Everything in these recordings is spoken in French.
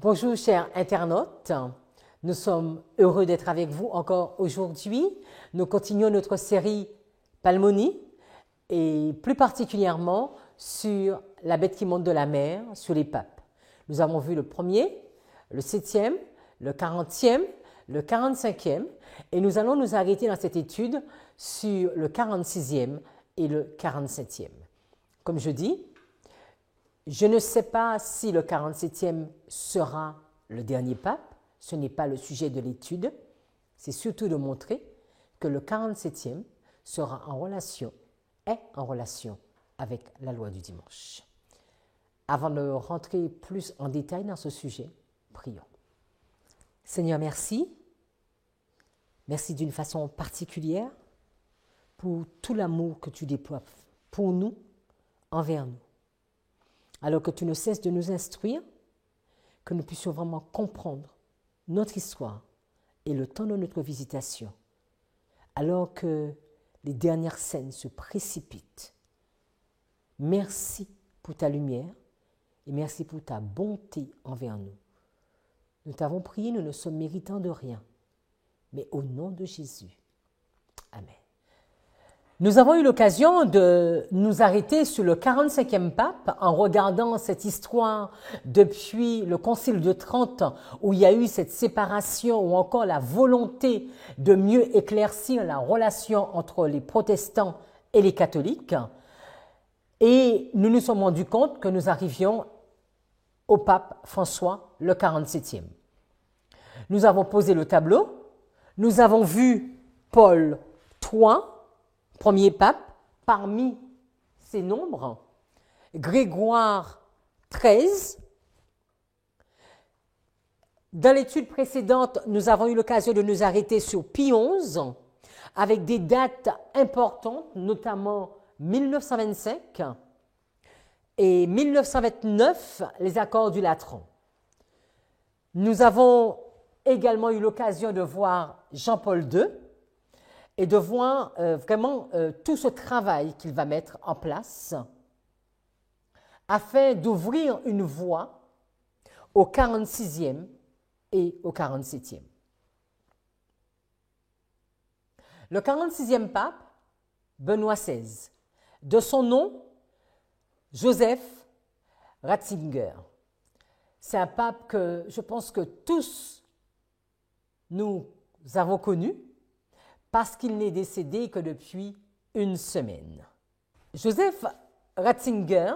Bonjour chers internautes, nous sommes heureux d'être avec vous encore aujourd'hui. Nous continuons notre série Palmonie et plus particulièrement sur la bête qui monte de la mer, sur les papes. Nous avons vu le premier, le 7e, le 40e, le 45e et nous allons nous arrêter dans cette étude sur le 46e et le 47e. Comme je dis, je ne sais pas si le 47e sera le dernier pape, ce n'est pas le sujet de l'étude, c'est surtout de montrer que le 47e sera est en relation avec la loi du dimanche. Avant de rentrer plus en détail dans ce sujet, prions. Seigneur, merci. Merci d'une façon particulière pour tout l'amour que tu déploies pour nous, envers nous. Alors que tu ne cesses de nous instruire, que nous puissions vraiment comprendre notre histoire et le temps de notre visitation, alors que les dernières scènes se précipitent. Merci pour ta lumière et merci pour ta bonté envers nous. Nous t'avons prié, nous ne sommes méritants de rien, mais au nom de Jésus. Amen. Nous avons eu l'occasion de nous arrêter sur le 45e pape en regardant cette histoire depuis le Concile de Trente où il y a eu cette séparation ou encore la volonté de mieux éclaircir la relation entre les protestants et les catholiques. Et nous nous sommes rendus compte que nous arrivions au pape François le 47e. Nous avons posé le tableau, nous avons vu Paul III, premier pape, parmi ces nombres, Grégoire XIII. Dans l'étude précédente, nous avons eu l'occasion de nous arrêter sur Pie XI, avec des dates importantes, notamment 1925 et 1929, les accords du Latran. Nous avons également eu l'occasion de voir Jean-Paul II, et de voir vraiment tout ce travail qu'il va mettre en place afin d'ouvrir une voie au 46e et au 47e. Le 46e pape, Benoît XVI, de son nom, Joseph Ratzinger. C'est un pape que je pense que tous nous avons connu, parce qu'il n'est décédé que depuis une semaine. Joseph Ratzinger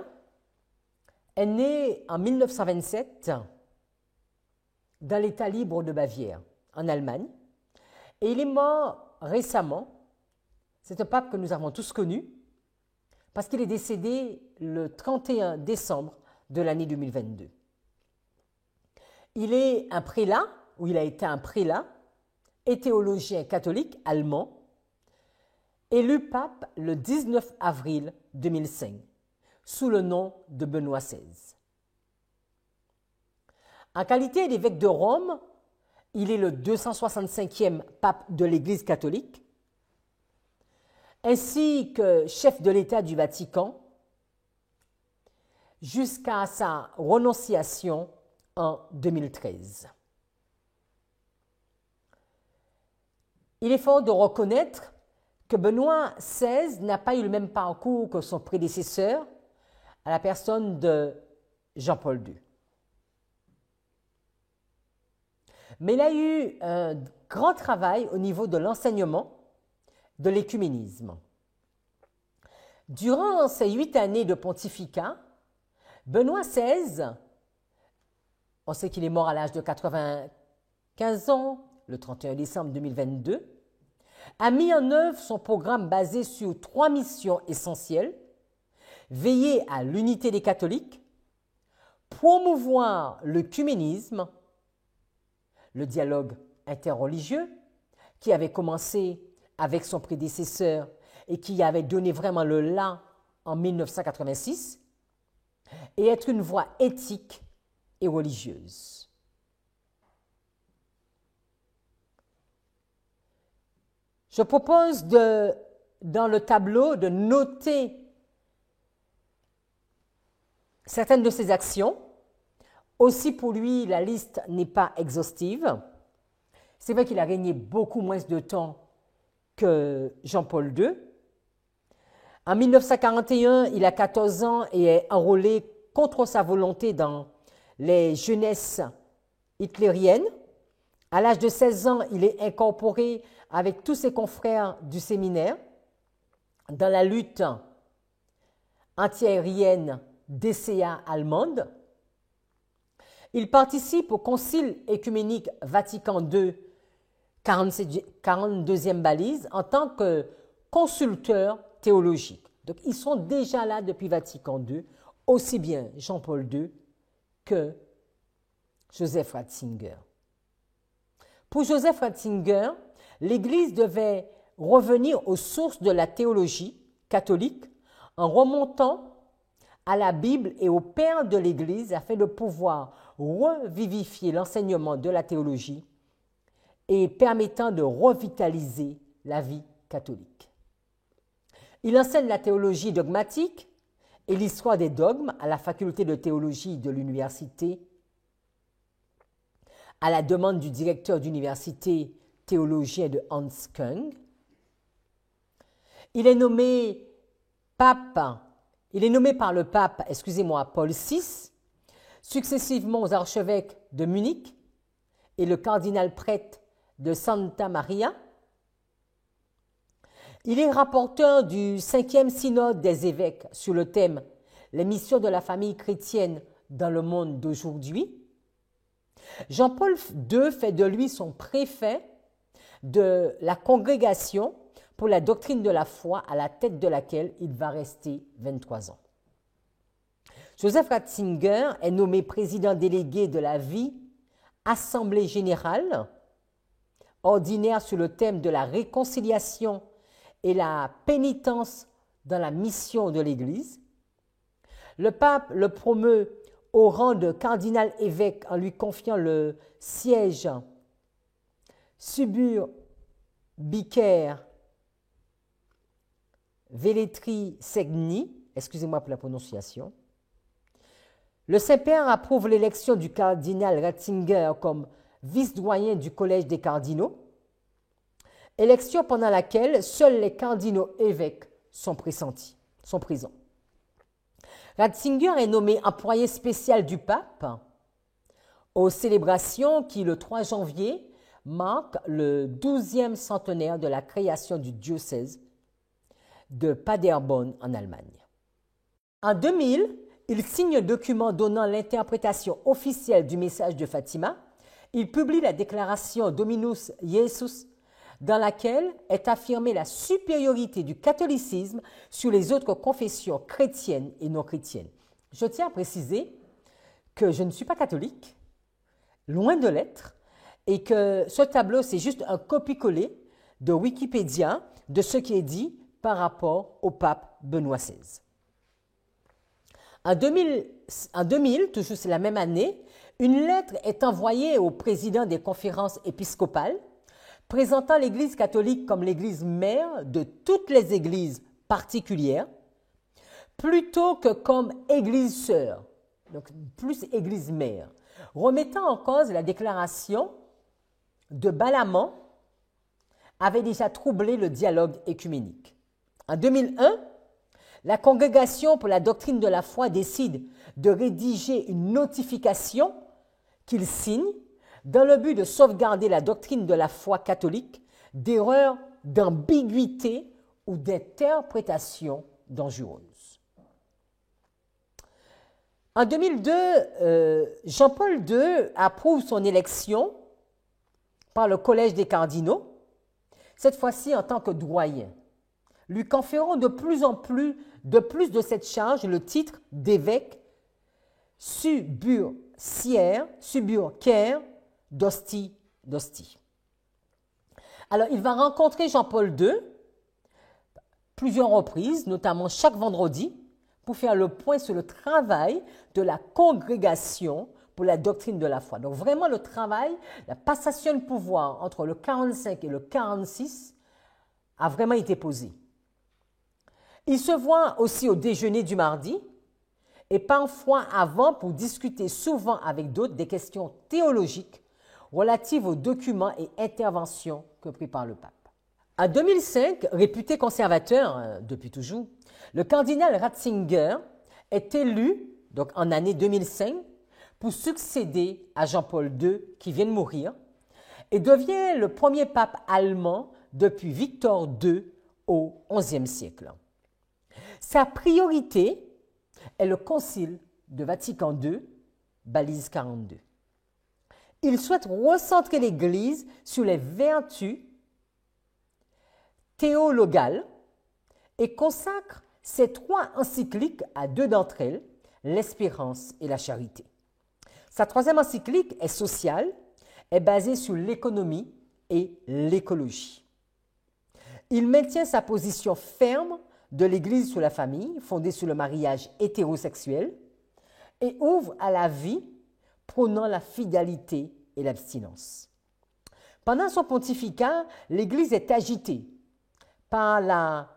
est né en 1927 dans l'État libre de Bavière, en Allemagne, et il est mort récemment. C'est un pape que nous avons tous connu, parce qu'il est décédé le 31 décembre de l'année 2022. Il est un prélat, ou il a été un prélat, et théologien catholique allemand, élu pape le 19 avril 2005, sous le nom de Benoît XVI. En qualité d'évêque de Rome, il est le 265e pape de l'Église catholique, ainsi que chef de l'État du Vatican, jusqu'à sa renonciation en 2013. Il est fort de reconnaître que Benoît XVI n'a pas eu le même parcours que son prédécesseur, à la personne de Jean-Paul II. Mais il a eu un grand travail au niveau de l'enseignement, de l'écuménisme. Durant ces 8 années de pontificat, Benoît XVI, on sait qu'il est mort à l'âge de 95 ans, le 31 décembre 2022, a mis en œuvre son programme basé sur 3 missions essentielles: veiller à l'unité des catholiques, promouvoir l'œcuménisme, le dialogue interreligieux, qui avait commencé avec son prédécesseur et qui avait donné vraiment le là en 1986, et être une voie éthique et religieuse. Je propose dans le tableau de noter certaines de ces actions Aussi pour lui, la liste n'est pas exhaustive. C'est vrai qu'il a régné beaucoup moins de temps que Jean-Paul II. En 1941, il a 14 ans et est enrôlé contre sa volonté dans les jeunesses hitlériennes. À l'âge de 16 ans, il est incorporé avec tous ses confrères du séminaire dans la lutte antiaérienne DCA allemande. Il participe au Concile œcuménique Vatican II, 42e balise, en tant que consulteur théologique. Donc, ils sont déjà là depuis Vatican II, aussi bien Jean-Paul II que Joseph Ratzinger. Pour Joseph Ratzinger, l'Église devait revenir aux sources de la théologie catholique en remontant à la Bible et aux pères de l'Église afin de pouvoir revivifier l'enseignement de la théologie et permettant de revitaliser la vie catholique. Il enseigne la théologie dogmatique et l'histoire des dogmes à la faculté de théologie de l'université à la demande du directeur d'université théologien de Hans Küng. Il est nommé par le pape, Paul VI, successivement aux archevêques de Munich et le cardinal prêtre de Santa Maria. Il est rapporteur du 5e synode des évêques sur le thème « Les missions de la famille chrétienne dans le monde d'aujourd'hui ». Jean-Paul II fait de lui son préfet de la congrégation pour la doctrine de la foi à la tête de laquelle il va rester 23 ans. Joseph Ratzinger est nommé président délégué de la vie Assemblée générale, ordinaire sur le thème de la réconciliation et la pénitence dans la mission de l'Église. Le pape le promeut au rang de cardinal-évêque en lui confiant le siège suburbicaire Velletri Segni, excusez-moi pour la prononciation. Le Saint-Père approuve l'élection du cardinal Ratzinger comme vice-doyen du Collège des cardinaux, élection pendant laquelle seuls les cardinaux évêques sont présents. Ratzinger est nommé employé spécial du pape aux célébrations qui, le 3 janvier, marquent le 12e centenaire de la création du diocèse de Paderborn en Allemagne. En 2000, il signe un document donnant l'interprétation officielle du message de Fatima. Il publie la déclaration Dominus Jesus, dans laquelle est affirmée la supériorité du catholicisme sur les autres confessions chrétiennes et non chrétiennes. Je tiens à préciser que je ne suis pas catholique, loin de l'être, et que ce tableau, c'est juste un copier-coller de Wikipédia de ce qui est dit par rapport au pape Benoît XVI. En 2000, toujours c'est la même année, une lettre est envoyée au président des conférences épiscopales présentant l'Église catholique comme l'Église mère de toutes les églises particulières, plutôt que comme Église sœur, donc plus Église mère, remettant en cause la déclaration de Balamand avait déjà troublé le dialogue œcuménique. En 2001, la Congrégation pour la doctrine de la foi décide de rédiger une notification qu'il signe dans le but de sauvegarder la doctrine de la foi catholique d'erreurs d'ambiguïté ou d'interprétation dangereuses. En 2002, Jean-Paul II approuve son élection par le Collège des cardinaux, cette fois-ci en tant que doyen, lui conférant de plus de cette charge le titre d'évêque suburcaire d'Ostie. Alors, il va rencontrer Jean-Paul II plusieurs reprises, notamment chaque vendredi, pour faire le point sur le travail de la congrégation pour la doctrine de la foi. Donc, vraiment, le travail, la passation de pouvoir entre le 45 et le 46 a vraiment été posée. Il se voit aussi au déjeuner du mardi et parfois avant pour discuter souvent avec d'autres des questions théologiques relatives aux documents et interventions que prépare le pape. En 2005, réputé conservateur depuis toujours, le cardinal Ratzinger est élu, donc en année 2005, pour succéder à Jean-Paul II qui vient de mourir et devient le premier pape allemand depuis Victor II au XIe siècle. Sa priorité est le Concile de Vatican II, balise 42. Il souhaite recentrer l'Église sur les vertus théologales et consacre ses 3 encycliques à 2 d'entre elles, l'Espérance et la Charité. Sa 3e encyclique est sociale, est basée sur l'économie et l'écologie. Il maintient sa position ferme de l'Église sur la famille, fondée sur le mariage hétérosexuel, et ouvre à la vie, prônant la fidélité et l'abstinence. Pendant son pontificat, l'Église est agitée par la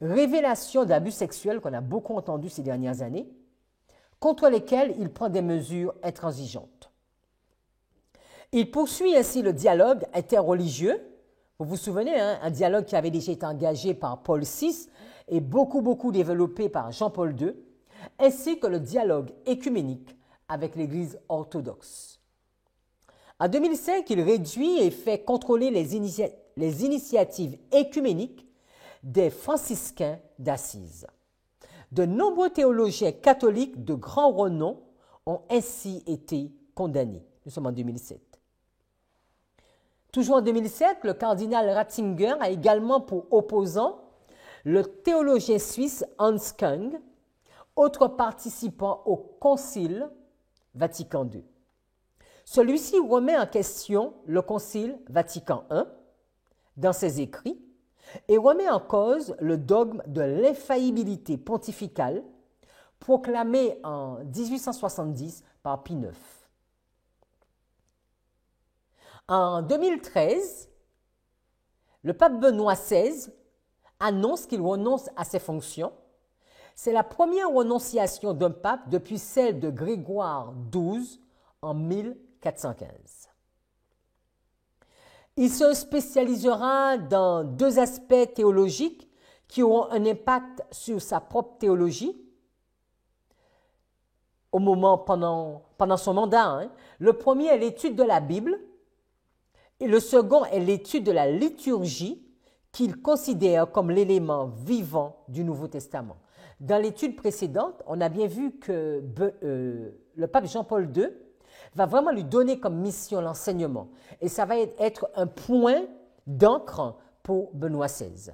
révélation d'abus sexuels qu'on a beaucoup entendu ces dernières années, contre lesquels il prend des mesures intransigeantes. Il poursuit ainsi le dialogue interreligieux. Vous vous souvenez, un dialogue qui avait déjà été engagé par Paul VI et beaucoup développé par Jean-Paul II, ainsi que le dialogue écuménique avec l'Église orthodoxe. En 2005, il réduit et fait contrôler les initiatives écuméniques des franciscains d'Assise. De nombreux théologiens catholiques de grand renom ont ainsi été condamnés. Nous sommes en 2007. Toujours en 2007, le cardinal Ratzinger a également pour opposant le théologien suisse Hans Küng, autre participant au Concile Vatican II. Celui-ci remet en question le Concile Vatican I dans ses écrits et remet en cause le dogme de l'infaillibilité pontificale proclamé en 1870 par Pie IX. En 2013, le pape Benoît XVI annonce qu'il renonce à ses fonctions. C'est la première renonciation d'un pape depuis celle de Grégoire XII en 1415. Il se spécialisera dans 2 aspects théologiques qui auront un impact sur sa propre théologie pendant son mandat. Le premier est l'étude de la Bible et le second est l'étude de la liturgie qu'il considère comme l'élément vivant du Nouveau Testament. Dans l'étude précédente, on a bien vu que le pape Jean-Paul II va vraiment lui donner comme mission l'enseignement. Et ça va être un point d'encre pour Benoît XVI.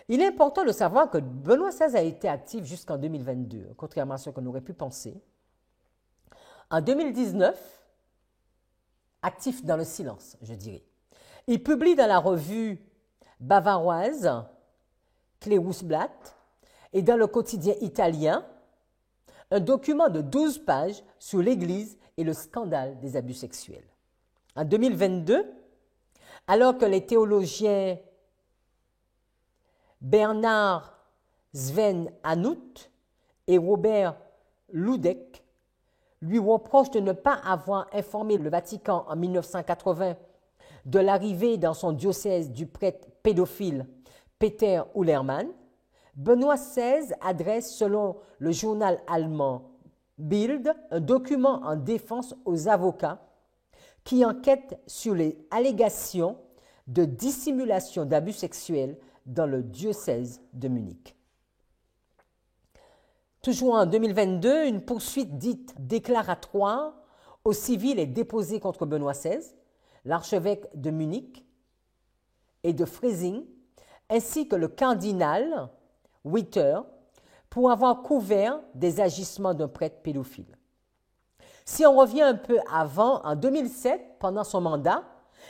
Il est important de savoir que Benoît XVI a été actif jusqu'en 2022, contrairement à ce qu'on aurait pu penser. En 2019, actif dans le silence, je dirais. Il publie dans la revue bavaroise Klerusblatt et dans le quotidien italien un document de 12 pages sur l'Église et le scandale des abus sexuels. En 2022, alors que les théologiens Bernard Sven Hanout et Robert Ludek lui reprochent de ne pas avoir informé le Vatican en 1980 de l'arrivée dans son diocèse du prêtre pédophile Peter Ullermann, Benoît XVI adresse, selon le journal allemand Bild, un document en défense aux avocats qui enquêtent sur les allégations de dissimulation d'abus sexuels dans le diocèse de Munich. Toujours en 2022, une poursuite dite déclaratoire au civil est déposée contre Benoît XVI, l'archevêque de Munich et de Freising, ainsi que le cardinal Witter, pour avoir couvert des agissements d'un prêtre pédophile. Si on revient un peu avant, en 2007, pendant son mandat,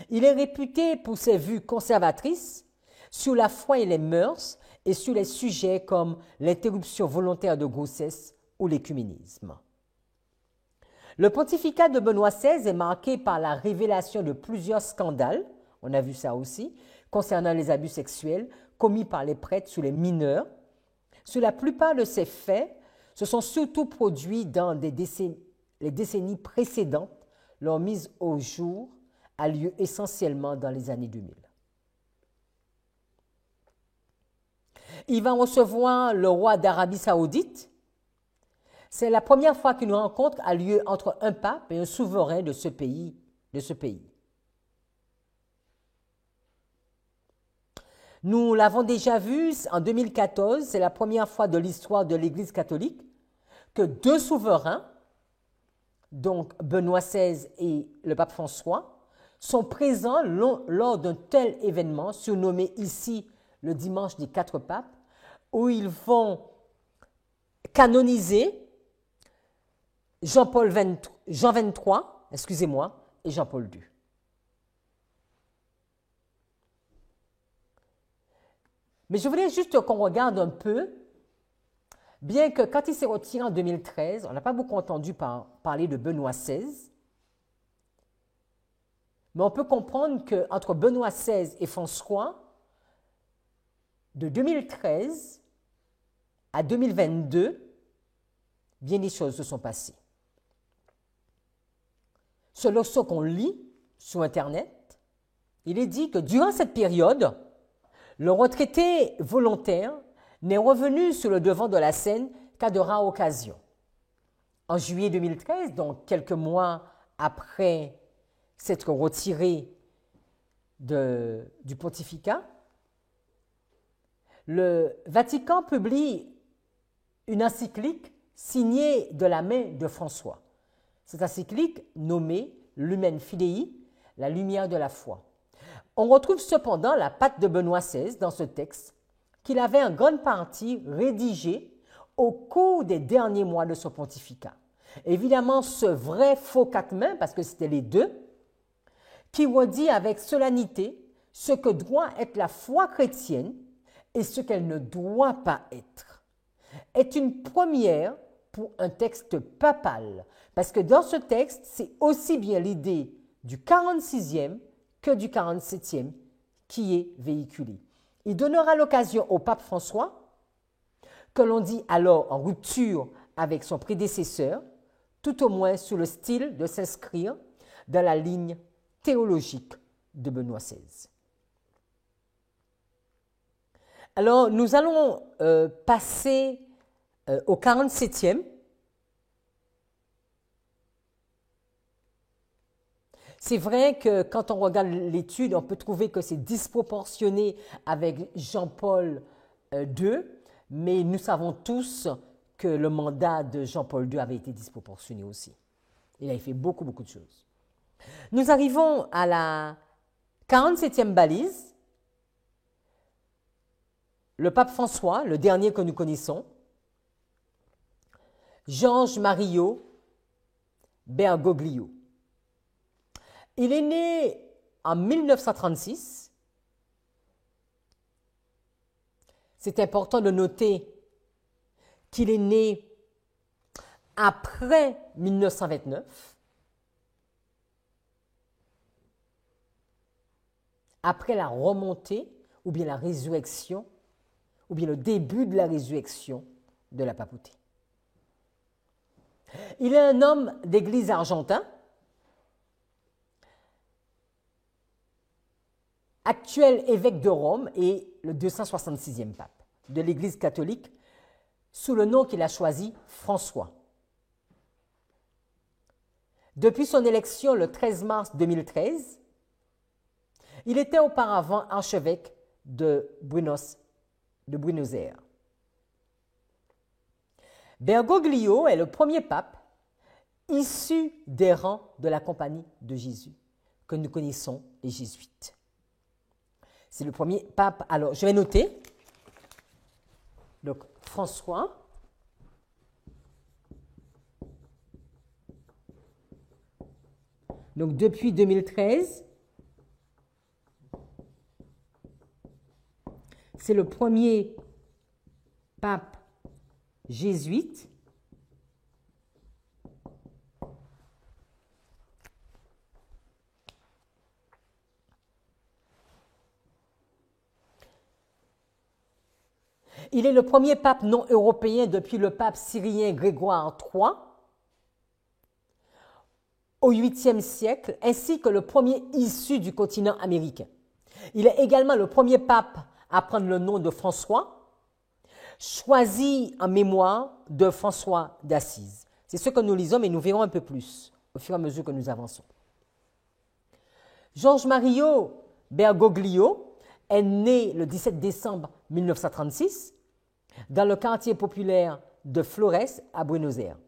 il est réputé pour ses vues conservatrices sur la foi et les mœurs et sur les sujets comme l'interruption volontaire de grossesse ou l'écuménisme. Le pontificat de Benoît XVI est marqué par la révélation de plusieurs scandales, on a vu ça aussi, concernant les abus sexuels commis par les prêtres sur les mineurs. Sur la plupart de ces faits, se sont surtout produits dans les décennies précédentes. Leur mise au jour a lieu essentiellement dans les années 2000. Il va recevoir le roi d'Arabie Saoudite. C'est la première fois qu'une rencontre a lieu entre un pape et un souverain de ce pays. Nous l'avons déjà vu en 2014, c'est la première fois de l'histoire de l'Église catholique que deux souverains, donc Benoît XVI et le pape François, sont présents lors d'un tel événement, surnommé ici le dimanche des quatre papes, où ils vont canoniser Jean XXIII, et Jean-Paul II. Mais je voulais juste qu'on regarde un peu, bien que quand il s'est retiré en 2013, on n'a pas beaucoup entendu parler de Benoît XVI, mais on peut comprendre qu'entre Benoît XVI et François, de 2013 à 2022, bien des choses se sont passées. Selon ce qu'on lit sur Internet, il est dit que durant cette période, le retraité volontaire n'est revenu sur le devant de la scène qu'à de rares occasions. En juillet 2013, donc quelques mois après s'être retiré du pontificat, le Vatican publie une encyclique signée de la main de François. Cette encyclique nommée Lumen Fidei, la lumière de la foi. On retrouve cependant la patte de Benoît XVI dans ce texte qu'il avait en grande partie rédigé au cours des derniers mois de son pontificat. Évidemment, ce vrai faux quatre mains, parce que c'était les deux, qui redit avec solennité ce que doit être la foi chrétienne et ce qu'elle ne doit pas être, est une première pour un texte papal, parce que dans ce texte, c'est aussi bien l'idée du 46e que du 47e qui est véhiculée. Il donnera l'occasion au pape François, que l'on dit alors en rupture avec son prédécesseur, tout au moins sous le style de s'inscrire dans la ligne théologique de Benoît XVI. Alors, nous allons passer au 47e. C'est vrai que quand on regarde l'étude, on peut trouver que c'est disproportionné avec Jean-Paul II, mais nous savons tous que le mandat de Jean-Paul II avait été disproportionné aussi. Il avait fait beaucoup de choses. Nous arrivons à la 47e balise. Le pape François, le dernier que nous connaissons, Georges Mario Bergoglio. Il est né en 1936. C'est important de noter qu'il est né après 1929, après la remontée ou bien la résurrection, ou bien le début de la résurrection de la papauté. Il est un homme d'église argentin, actuel évêque de Rome et le 266e pape de l'Église catholique, sous le nom qu'il a choisi, François. Depuis son élection le 13 mars 2013, il était auparavant archevêque de Buenos Aires. Bergoglio est le premier pape issu des rangs de la Compagnie de Jésus, que nous connaissons, les Jésuites. C'est le premier pape. Alors, je vais noter. Donc, François. Donc, depuis 2013, c'est le premier pape jésuite. Il est le premier pape non européen depuis le pape syrien Grégoire III au 8e siècle, ainsi que le premier issu du continent américain. Il est également le premier pape à prendre le nom de François, choisi en mémoire de François d'Assise. C'est ce que nous lisons, mais nous verrons un peu plus au fur et à mesure que nous avançons. Georges Mario Bergoglio est né le 17 décembre 1936 dans le quartier populaire de Flores à Buenos Aires,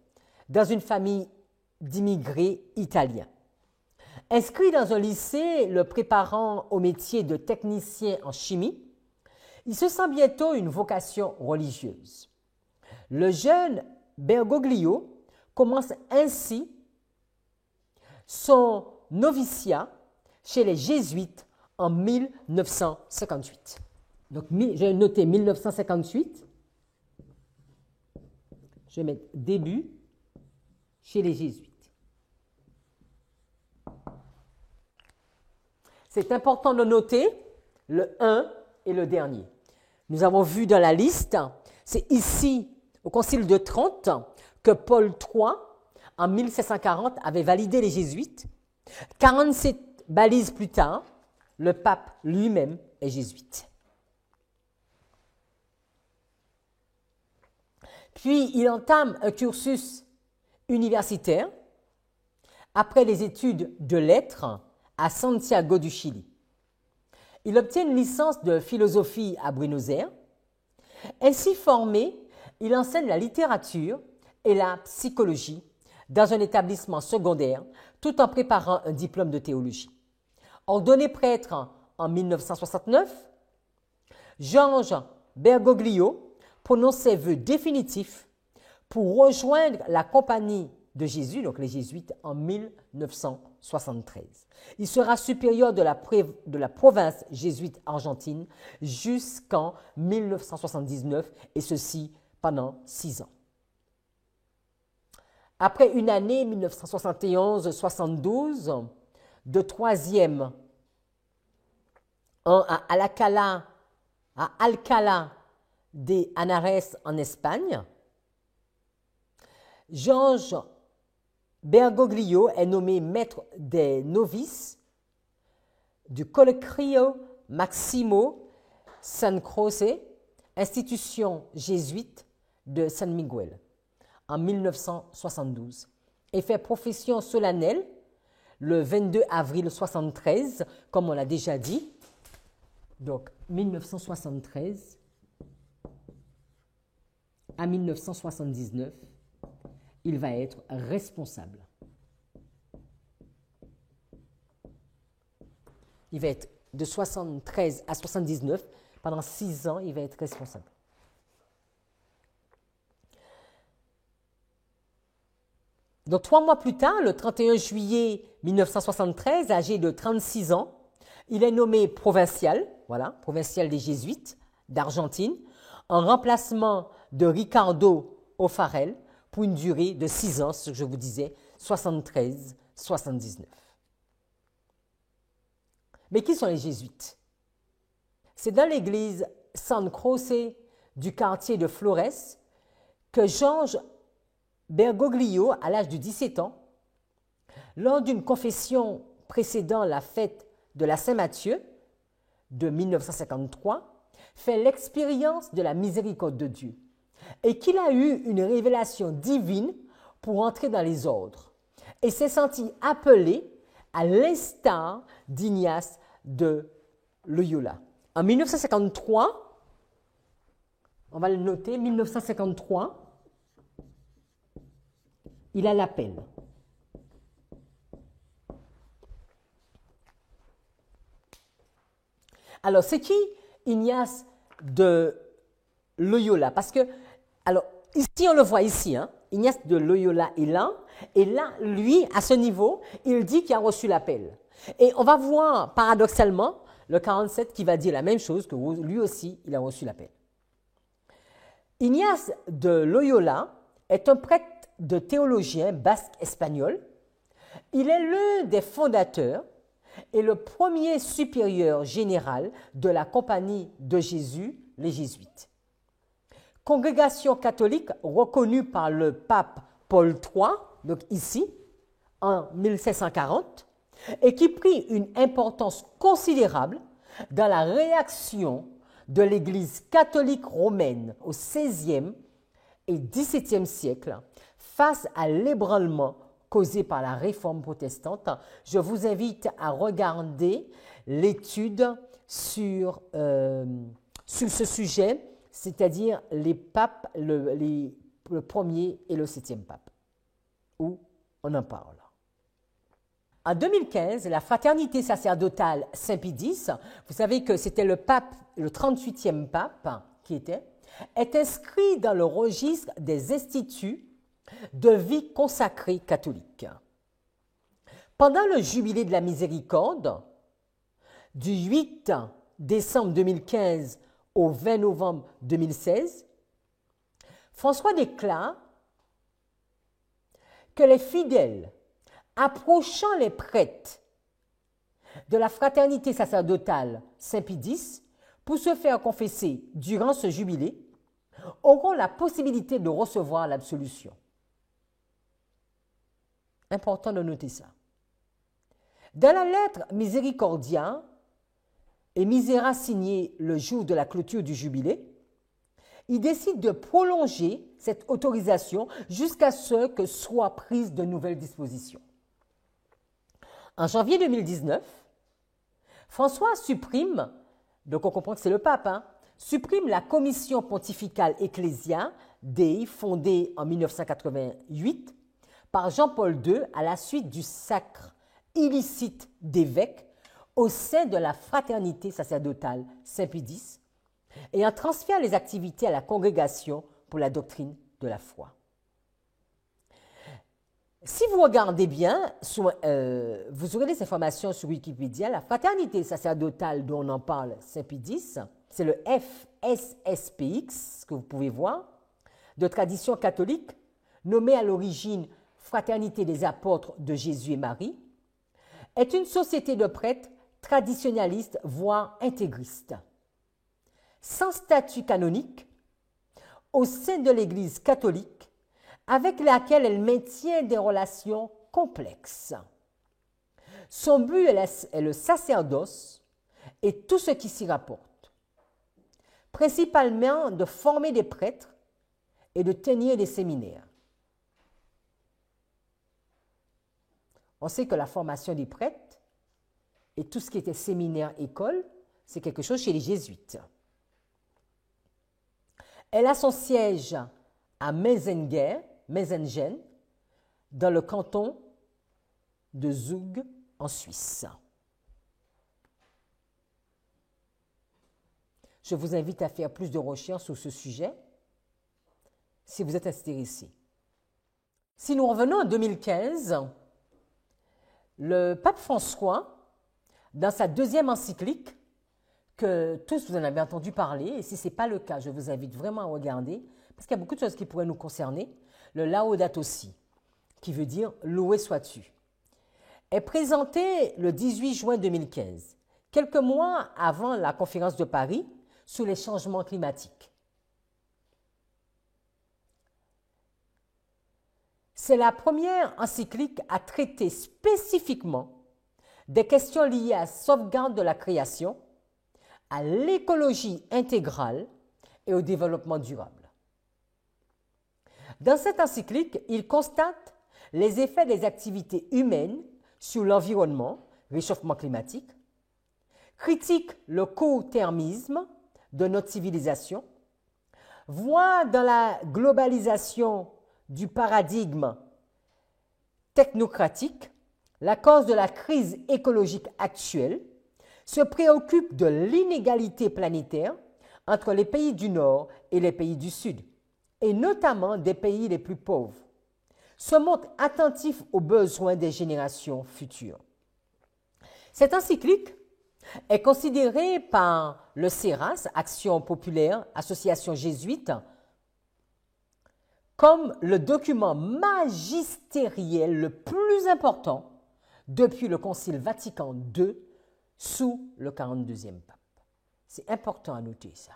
dans une famille d'immigrés italiens. Inscrit dans un lycée le préparant au métier de technicien en chimie, il se sent bientôt une vocation religieuse. Le jeune Bergoglio commence ainsi son noviciat chez les Jésuites en 1958. Donc, j'ai noté 1958. Je vais mettre début chez les Jésuites. C'est important de noter le 1 et le dernier. Nous avons vu dans la liste, c'est ici, au Concile de Trente, que Paul III, en 1740, avait validé les Jésuites. 47 balises plus tard, le pape lui-même est jésuite. Puis, il entame un cursus universitaire après les études de lettres à Santiago du Chili. Il obtient une licence de philosophie à Buenos Aires. Ainsi formé, il enseigne la littérature et la psychologie dans un établissement secondaire tout en préparant un diplôme de théologie. Ordonné prêtre en 1969, Georges Bergoglio prononce ses vœux définitifs pour rejoindre la Compagnie de Jésus, donc les Jésuites, en 1973. Il sera supérieur de la province jésuite argentine jusqu'en 1979, et ceci pendant 6 ans. Après une année 1971-72 de troisième à Alcalá de Henares en Espagne, Georges Bergoglio est nommé maître des novices du Colegio Máximo San José, institution jésuite de San Miguel, en 1972, et fait profession solennelle le 22 avril 1973, comme on l'a déjà dit. Donc, 1973 à 1979, il va être responsable. Il va être de 73 à 79, pendant 6 ans, il va être responsable. Donc, 3 mois plus tard, le 31 juillet 1973, âgé de 36 ans, il est nommé provincial, provincial des Jésuites d'Argentine, en remplacement de Ricardo O'Farrell pour une durée de 6 ans, ce que je vous disais, 73-79. Mais qui sont les Jésuites? C'est dans l'église San José du quartier de Flores que Georges Bergoglio, à l'âge de 17 ans, lors d'une confession précédant la fête de la Saint-Matthieu de 1953, fait l'expérience de la miséricorde de Dieu et qu'il a eu une révélation divine pour entrer dans les ordres et s'est senti appelé à l'instar d'Ignace de Loyola. En 1953, on va le noter, 1953, il a l'appel. Alors, c'est qui Ignace de Loyola? Parce que, alors, ici, on le voit ici, Ignace de Loyola est là, et là, lui, à ce niveau, il dit qu'il a reçu l'appel. Et on va voir, paradoxalement, le 47 qui va dire la même chose, que lui aussi, il a reçu l'appel. Ignace de Loyola est un prêtre de théologien basque espagnol. Il est l'un des fondateurs et le premier supérieur général de la Compagnie de Jésus, les Jésuites. congrégation catholique reconnue par le pape Paul III, donc ici, en 1740, et qui prit une importance considérable dans la réaction de l'Église catholique romaine au XVIe et XVIIe siècle face à l'ébranlement causé par la réforme protestante. Je vous invite à regarder l'étude sur ce sujet, c'est-à-dire les papes, le premier et le septième pape, où on en parle. En 2015, la fraternité sacerdotale Saint-Pie X, vous savez que c'était le pape, le 38e pape est inscrit dans le registre des instituts de vie consacrée catholique. Pendant le jubilé de la miséricorde, du 8 décembre 2015 au 20 novembre 2016, François déclare que les fidèles approchant les prêtres de la fraternité sacerdotale Saint-Pie X pour se faire confesser durant ce jubilé auront la possibilité de recevoir l'absolution. Important de noter ça. Dans la lettre Misericordia et Misera signée le jour de la clôture du jubilé, il décide de prolonger cette autorisation jusqu'à ce que soient prises de nouvelles dispositions. En janvier 2019, François supprime, donc on comprend que c'est le pape, supprime la commission pontificale Ecclesia Dei fondée en 1988 par Jean-Paul II à la suite du sacre illicite d'évêques au sein de la fraternité sacerdotale Saint-Pie X et en transfère les activités à la congrégation pour la doctrine de la foi. Si vous regardez bien, vous aurez des informations sur Wikipédia. La fraternité sacerdotale dont on en parle, Saint-Pie X, c'est le FSSPX, que vous pouvez voir, de tradition catholique, nommé à l'origine Fraternité des apôtres de Jésus et Marie, est une société de prêtres traditionnalistes, voire intégristes, sans statut canonique, au sein de l'Église catholique, avec laquelle elle maintient des relations complexes. Son but est le sacerdoce et tout ce qui s'y rapporte, principalement de former des prêtres et de tenir des séminaires. On sait que la formation des prêtres et tout ce qui était séminaire, école, c'est quelque chose chez les jésuites. Elle a son siège à Meizingen, dans le canton de Zug, en Suisse. Je vous invite à faire plus de recherches sur ce sujet si vous êtes intéressé. Si nous revenons en 2015, le pape François, dans sa deuxième encyclique, que tous vous en avez entendu parler, et si ce n'est pas le cas, je vous invite vraiment à regarder, parce qu'il y a beaucoup de choses qui pourraient nous concerner, le Laudato Si, qui veut dire « Loué sois-tu », est présenté le 18 juin 2015, quelques mois avant la conférence de Paris sur les changements climatiques. C'est la première encyclique à traiter spécifiquement des questions liées à la sauvegarde de la création, à l'écologie intégrale et au développement durable. Dans cette encyclique, il constate les effets des activités humaines sur l'environnement, réchauffement climatique, critique le court-termisme de notre civilisation, voit dans la globalisation du paradigme technocratique la cause de la crise écologique actuelle, se préoccupe de l'inégalité planétaire entre les pays du Nord et les pays du Sud, et notamment des pays les plus pauvres, se montre attentif aux besoins des générations futures. Cette encyclique est considérée par le CERAS, Action populaire, association jésuite, comme le document magistériel le plus important depuis le Concile Vatican II sous le 42e pape. C'est important à noter ça.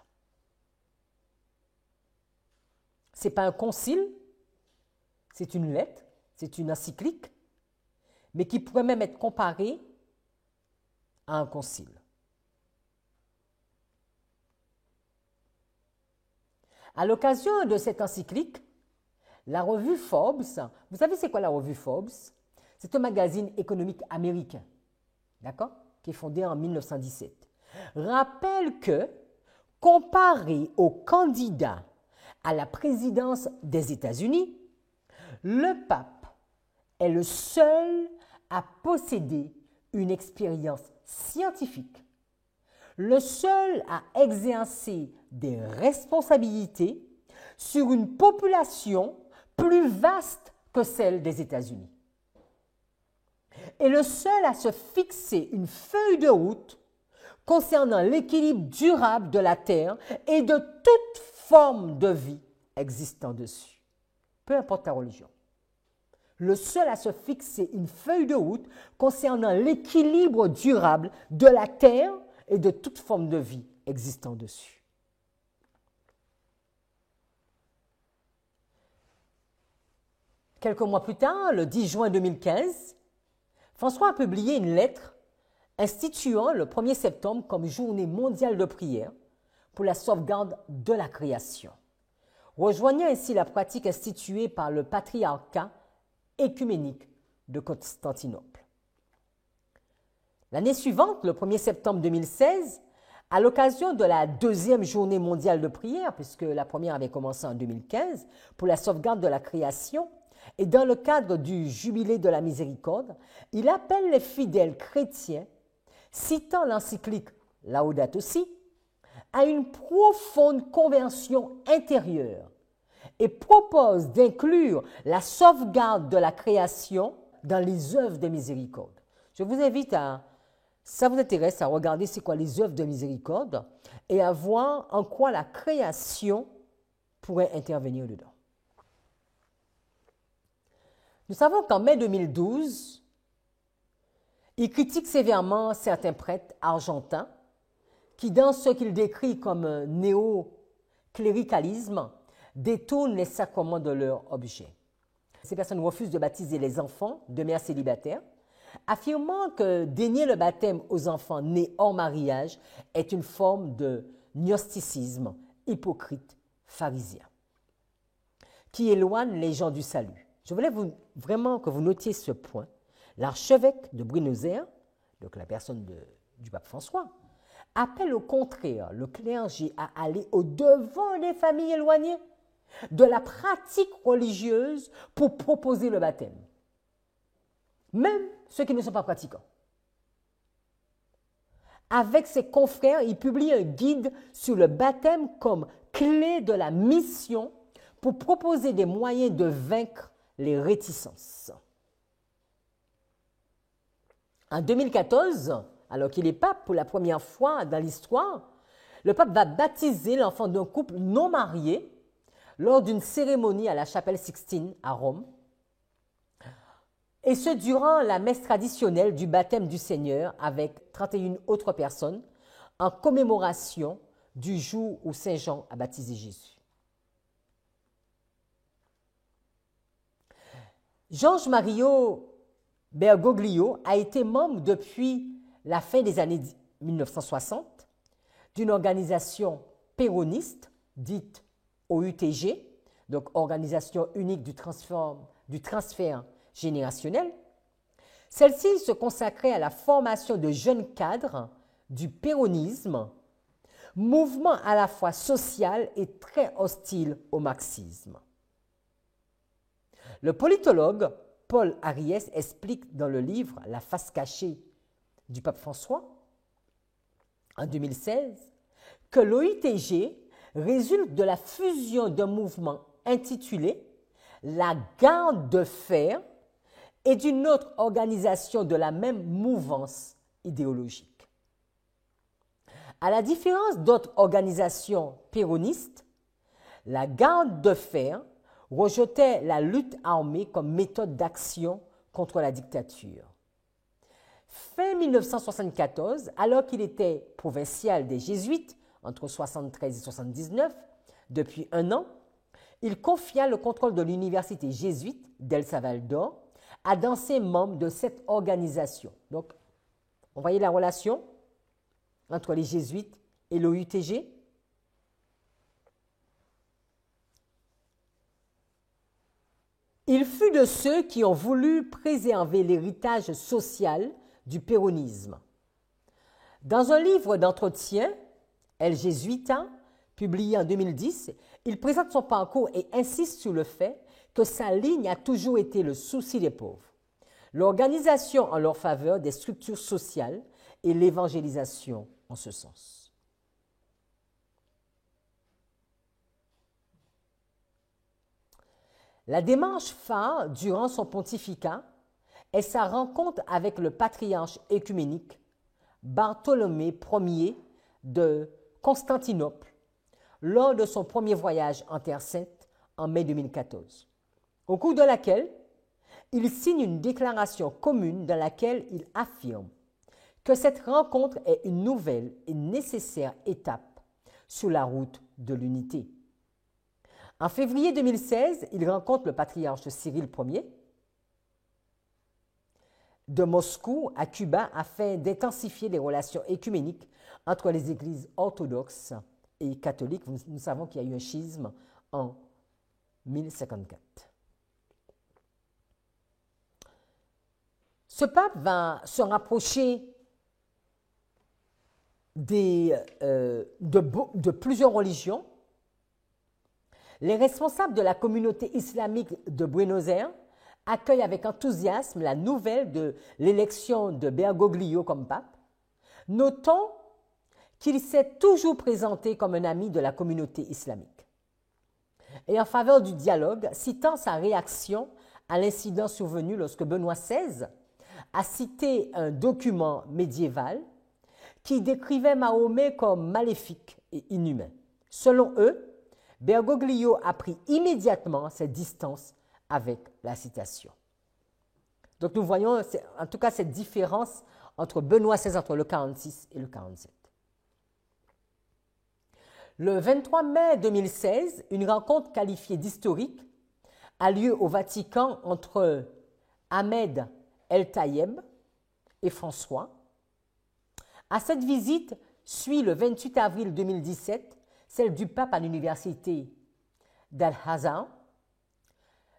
Ce n'est pas un concile, c'est une lettre, c'est une encyclique, mais qui pourrait même être comparée à un concile. À l'occasion de cette encyclique, la revue Forbes, vous savez c'est quoi la revue Forbes? C'est un magazine économique américain, d'accord, qui est fondé en 1917. Rappelle que, comparé aux candidats à la présidence des États-Unis, le pape est le seul à posséder une expérience scientifique, le seul à exercer des responsabilités sur une population plus vaste que celle des États-Unis, et le seul à se fixer une feuille de route concernant l'équilibre durable de la Terre et de toute forme de vie existant dessus, peu importe ta religion. Le seul à se fixer une feuille de route concernant l'équilibre durable de la Terre et de toute forme de vie existant dessus. Quelques mois plus tard, le 10 juin 2015, François a publié une lettre instituant le 1er septembre comme journée mondiale de prière pour la sauvegarde de la création, rejoignant ainsi la pratique instituée par le patriarcat écuménique de Constantinople. L'année suivante, le 1er septembre 2016, à l'occasion de la deuxième journée mondiale de prière, puisque la première avait commencé en 2015, pour la sauvegarde de la création, et dans le cadre du Jubilé de la Miséricorde, il appelle les fidèles chrétiens, citant l'encyclique Laudato Si, à une profonde conversion intérieure et propose d'inclure la sauvegarde de la création dans les œuvres de miséricorde. Je vous invite à, si ça vous intéresse, à regarder c'est quoi les œuvres de miséricorde et à voir en quoi la création pourrait intervenir dedans. Nous savons qu'en mai 2012, il critique sévèrement certains prêtres argentins qui, dans ce qu'il décrit comme un néo-cléricalisme, détournent les sacrements de leur objet. Ces personnes refusent de baptiser les enfants de mères célibataires, affirmant que dénier le baptême aux enfants nés hors mariage est une forme de gnosticisme hypocrite pharisien, qui éloigne les gens du salut. Je voulais vraiment que vous notiez ce point. L'archevêque de Buenos Aires, donc la personne du pape François, appelle au contraire le clergé à aller au-devant des familles éloignées de la pratique religieuse pour proposer le baptême, même ceux qui ne sont pas pratiquants. Avec ses confrères, il publie un guide sur le baptême comme clé de la mission pour proposer des moyens de vaincre les réticences. En 2014, alors qu'il est pape pour la première fois dans l'histoire, le pape va baptiser l'enfant d'un couple non marié lors d'une cérémonie à la chapelle Sixtine à Rome, et ce durant la messe traditionnelle du baptême du Seigneur avec 31 autres personnes en commémoration du jour où Saint Jean a baptisé Jésus. Georges Mario Bergoglio a été membre depuis la fin des années 1960 d'une organisation péroniste dite OUTG, donc Organisation unique du transfert générationnel. Celle-ci se consacrait à la formation de jeunes cadres du péronisme, mouvement à la fois social et très hostile au marxisme. Le politologue Paul Ariès explique dans le livre « La face cachée du pape François » en 2016 que l'OITG résulte de la fusion d'un mouvement intitulé « La Garde de fer » et d'une autre organisation de la même mouvance idéologique. À la différence d'autres organisations péronistes, la Garde de fer rejetait la lutte armée comme méthode d'action contre la dictature. Fin 1974, alors qu'il était provincial des Jésuites, entre 1973 et 1979, depuis un an, il confia le contrôle de l'université jésuite d'El Salvador à d'anciens membres de cette organisation. Donc, on voyait la relation entre les jésuites et l'OUTG. Il fut de ceux qui ont voulu préserver l'héritage social du péronisme. Dans un livre d'entretien, El Jesuita, publié en 2010, il présente son parcours et insiste sur le fait que sa ligne a toujours été le souci des pauvres, l'organisation en leur faveur des structures sociales et l'évangélisation en ce sens. La démarche phare durant son pontificat est sa rencontre avec le patriarche œcuménique Bartholomée Ier de Constantinople lors de son premier voyage en Terre Sainte en mai 2014, au cours de laquelle il signe une déclaration commune dans laquelle il affirme que cette rencontre est une nouvelle et nécessaire étape sur la route de l'unité. En février 2016, il rencontre le patriarche Cyril Ier de Moscou à Cuba afin d'intensifier les relations œcuméniques entre les églises orthodoxes et catholiques. Nous savons qu'il y a eu un schisme en 1054. Ce pape va se rapprocher de plusieurs religions. Les responsables de la communauté islamique de Buenos Aires accueillent avec enthousiasme la nouvelle de l'élection de Bergoglio comme pape. Notons qu'il s'est toujours présenté comme un ami de la communauté islamique. Et en faveur du dialogue, citant sa réaction à l'incident survenu lorsque Benoît XVI a cité un document médiéval qui décrivait Mahomet comme maléfique et inhumain. Selon eux, Bergoglio a pris immédiatement ses distances avec la citation. Donc nous voyons en tout cas cette différence entre Benoît XVI, entre le 46 et le 47. Le 23 mai 2016, une rencontre qualifiée d'historique a lieu au Vatican entre Ahmed El-Tayeb et François. À cette visite suit le 28 avril 2017 celle du pape à l'université d'Al-Azhar.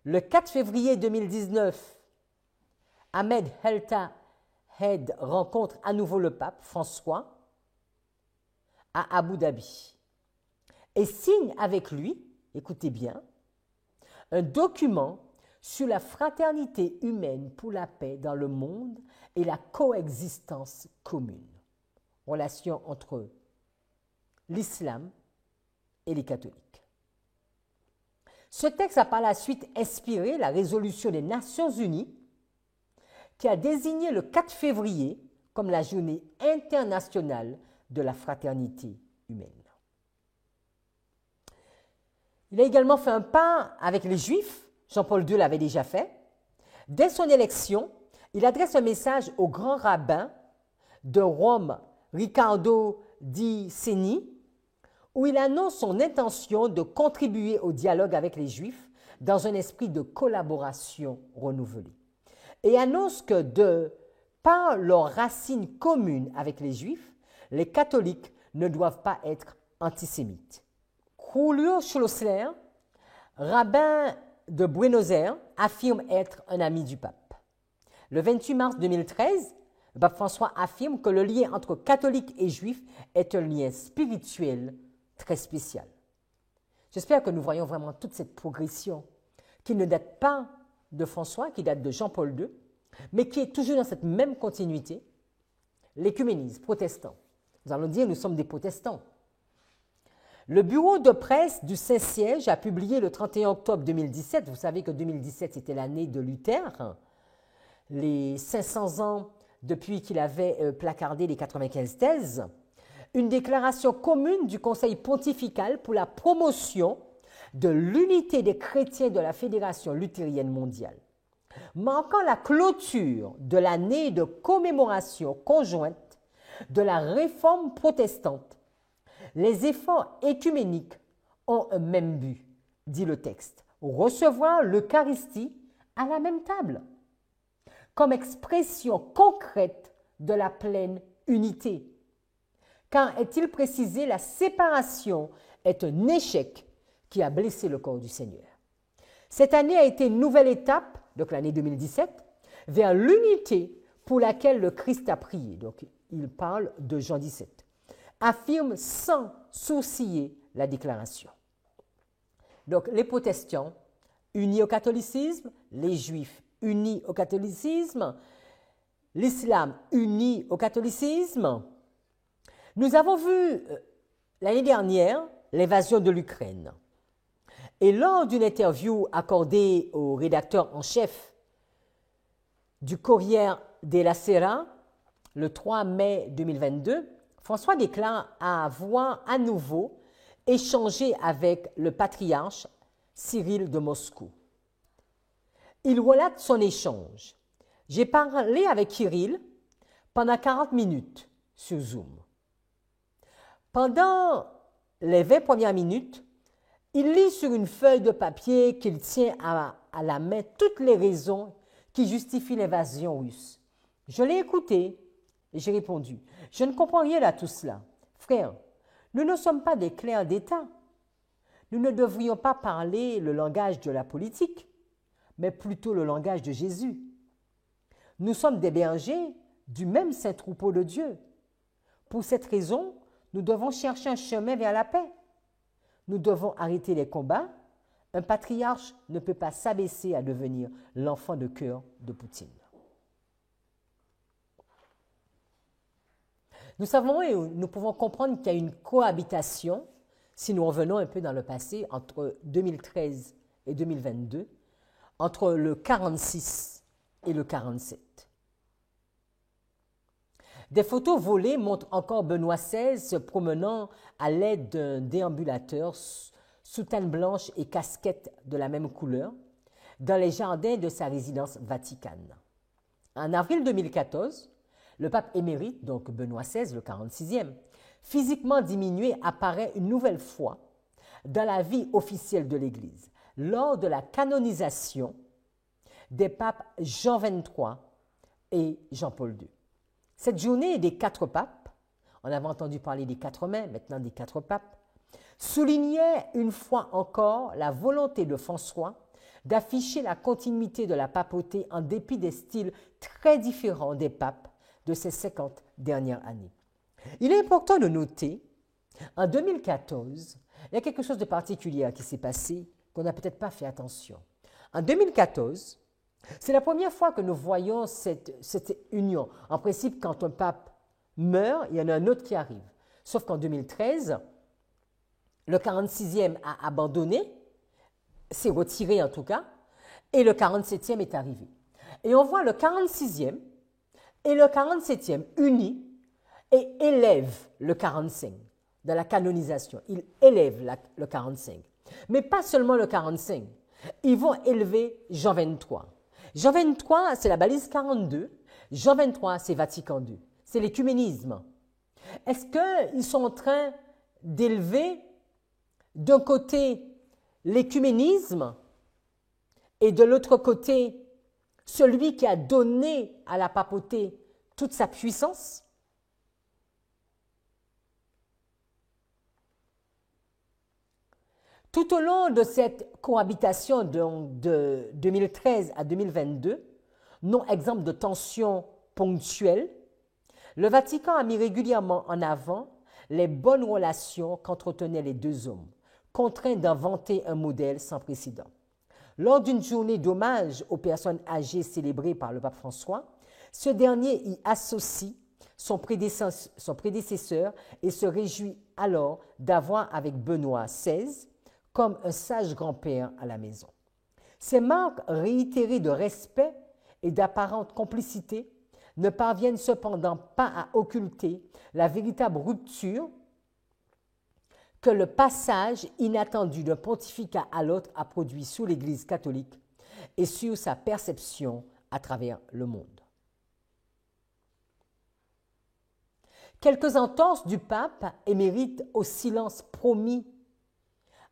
Le 4 février 2019, Ahmed El-Tayeb rencontre à nouveau le pape François à Abu Dhabi et signe avec lui, écoutez bien, un document sur la fraternité humaine pour la paix dans le monde et la coexistence commune. Relation entre l'islam et les catholiques. Ce texte a par la suite inspiré la résolution des Nations Unies qui a désigné le 4 février comme la journée internationale de la fraternité humaine. Il a également fait un pas avec les Juifs, Jean-Paul II l'avait déjà fait. Dès son élection, il adresse un message au grand rabbin de Rome, Riccardo Di Segni, où il annonce son intention de contribuer au dialogue avec les Juifs dans un esprit de collaboration renouvelé. Et annonce que par leurs racines communes avec les Juifs, les catholiques ne doivent pas être antisémites. Julio Schlossler, rabbin de Buenos Aires, affirme être un ami du pape. Le 28 mars 2013, le pape François affirme que le lien entre catholiques et juifs est un lien spirituel très spécial. J'espère que nous voyons vraiment toute cette progression qui ne date pas de François, qui date de Jean-Paul II, mais qui est toujours dans cette même continuité, l'écuménisme protestant. Nous allons dire nous sommes des protestants. Le bureau de presse du Saint-Siège a publié le 31 octobre 2017, vous savez que 2017 c'était l'année de Luther, les 500 ans depuis qu'il avait placardé les 95 thèses, une déclaration commune du Conseil pontifical pour la promotion de l'unité des chrétiens de la Fédération luthérienne mondiale, marquant la clôture de l'année de commémoration conjointe de la réforme protestante. Les efforts écuméniques ont un même but, dit le texte, recevoir l'Eucharistie à la même table, comme expression concrète de la pleine unité. Car, est-il précisé, la séparation est un échec qui a blessé le corps du Seigneur. Cette année a été une nouvelle étape, donc l'année 2017, vers l'unité pour laquelle le Christ a prié. Donc, il parle de Jean 17. Affirme sans sourciller la déclaration. Donc, les protestants unis au catholicisme, les juifs unis au catholicisme, l'islam uni au catholicisme. Nous avons vu l'année dernière l'invasion de l'Ukraine. Et lors d'une interview accordée au rédacteur en chef du Corriere della Sera, le 3 mai 2022, François déclare avoir à nouveau échangé avec le patriarche Cyril de Moscou. Il relate son échange. J'ai parlé avec Kirill pendant 40 minutes sur Zoom. Pendant les 20 premières minutes, il lit sur une feuille de papier qu'il tient à la main toutes les raisons qui justifient l'invasion russe. Je l'ai écouté et j'ai répondu, « Je ne comprends rien à tout cela. Frère, nous ne sommes pas des clercs d'État. Nous ne devrions pas parler le langage de la politique, mais plutôt le langage de Jésus. Nous sommes des bergers du même saint troupeau de Dieu. Pour cette raison, nous devons chercher un chemin vers la paix. Nous devons arrêter les combats. Un patriarche ne peut pas s'abaisser à devenir l'enfant de cœur de Poutine. » Nous savons et nous pouvons comprendre qu'il y a une cohabitation, si nous revenons un peu dans le passé, entre 2013 et 2022, entre le 46 et le 47. Des photos volées montrent encore Benoît XVI se promenant à l'aide d'un déambulateur, soutane blanche et casquette de la même couleur, dans les jardins de sa résidence vaticane. En avril 2014, le pape émérite, donc Benoît XVI, le 46e, physiquement diminué, apparaît une nouvelle fois dans la vie officielle de l'Église, lors de la canonisation des papes Jean XXIII et Jean-Paul II. Cette journée des 4 papes, on avait entendu parler des 4 mains, maintenant des 4 papes, soulignait une fois encore la volonté de François d'afficher la continuité de la papauté en dépit des styles très différents des papes de ces 50 dernières années. Il est important de noter, en 2014, il y a quelque chose de particulier qui s'est passé qu'on n'a peut-être pas fait attention. En 2014, c'est la première fois que nous voyons cette union. En principe, quand un pape meurt, il y en a un autre qui arrive. Sauf qu'en 2013, le 46e a abandonné, s'est retiré en tout cas, et le 47e est arrivé. Et on voit le 46e et le 47e unis et élèvent le 45 dans la canonisation. Ils élèvent le 45. Mais pas seulement le 45. Ils vont élever Jean XXIII. Jean XXIII, c'est la balise 42. Jean XXIII, c'est Vatican II. C'est l'écuménisme. Est-ce qu'ils sont en train d'élever d'un côté l'écuménisme et de l'autre côté celui qui a donné à la papauté toute sa puissance? Tout au long de cette cohabitation de 2013 à 2022, non exemple de tensions ponctuelles, le Vatican a mis régulièrement en avant les bonnes relations qu'entretenaient les deux hommes, contraints d'inventer un modèle sans précédent. Lors d'une journée d'hommage aux personnes âgées célébrée par le pape François, ce dernier y associe son prédécesseur et se réjouit alors d'avoir avec Benoît XVI comme un sage grand-père à la maison. Ces marques réitérées de respect et d'apparente complicité ne parviennent cependant pas à occulter la véritable rupture que le passage inattendu d'un pontificat à l'autre a produit sur l'Église catholique et sur sa perception à travers le monde. Quelques entorses du pape éméritent au silence promis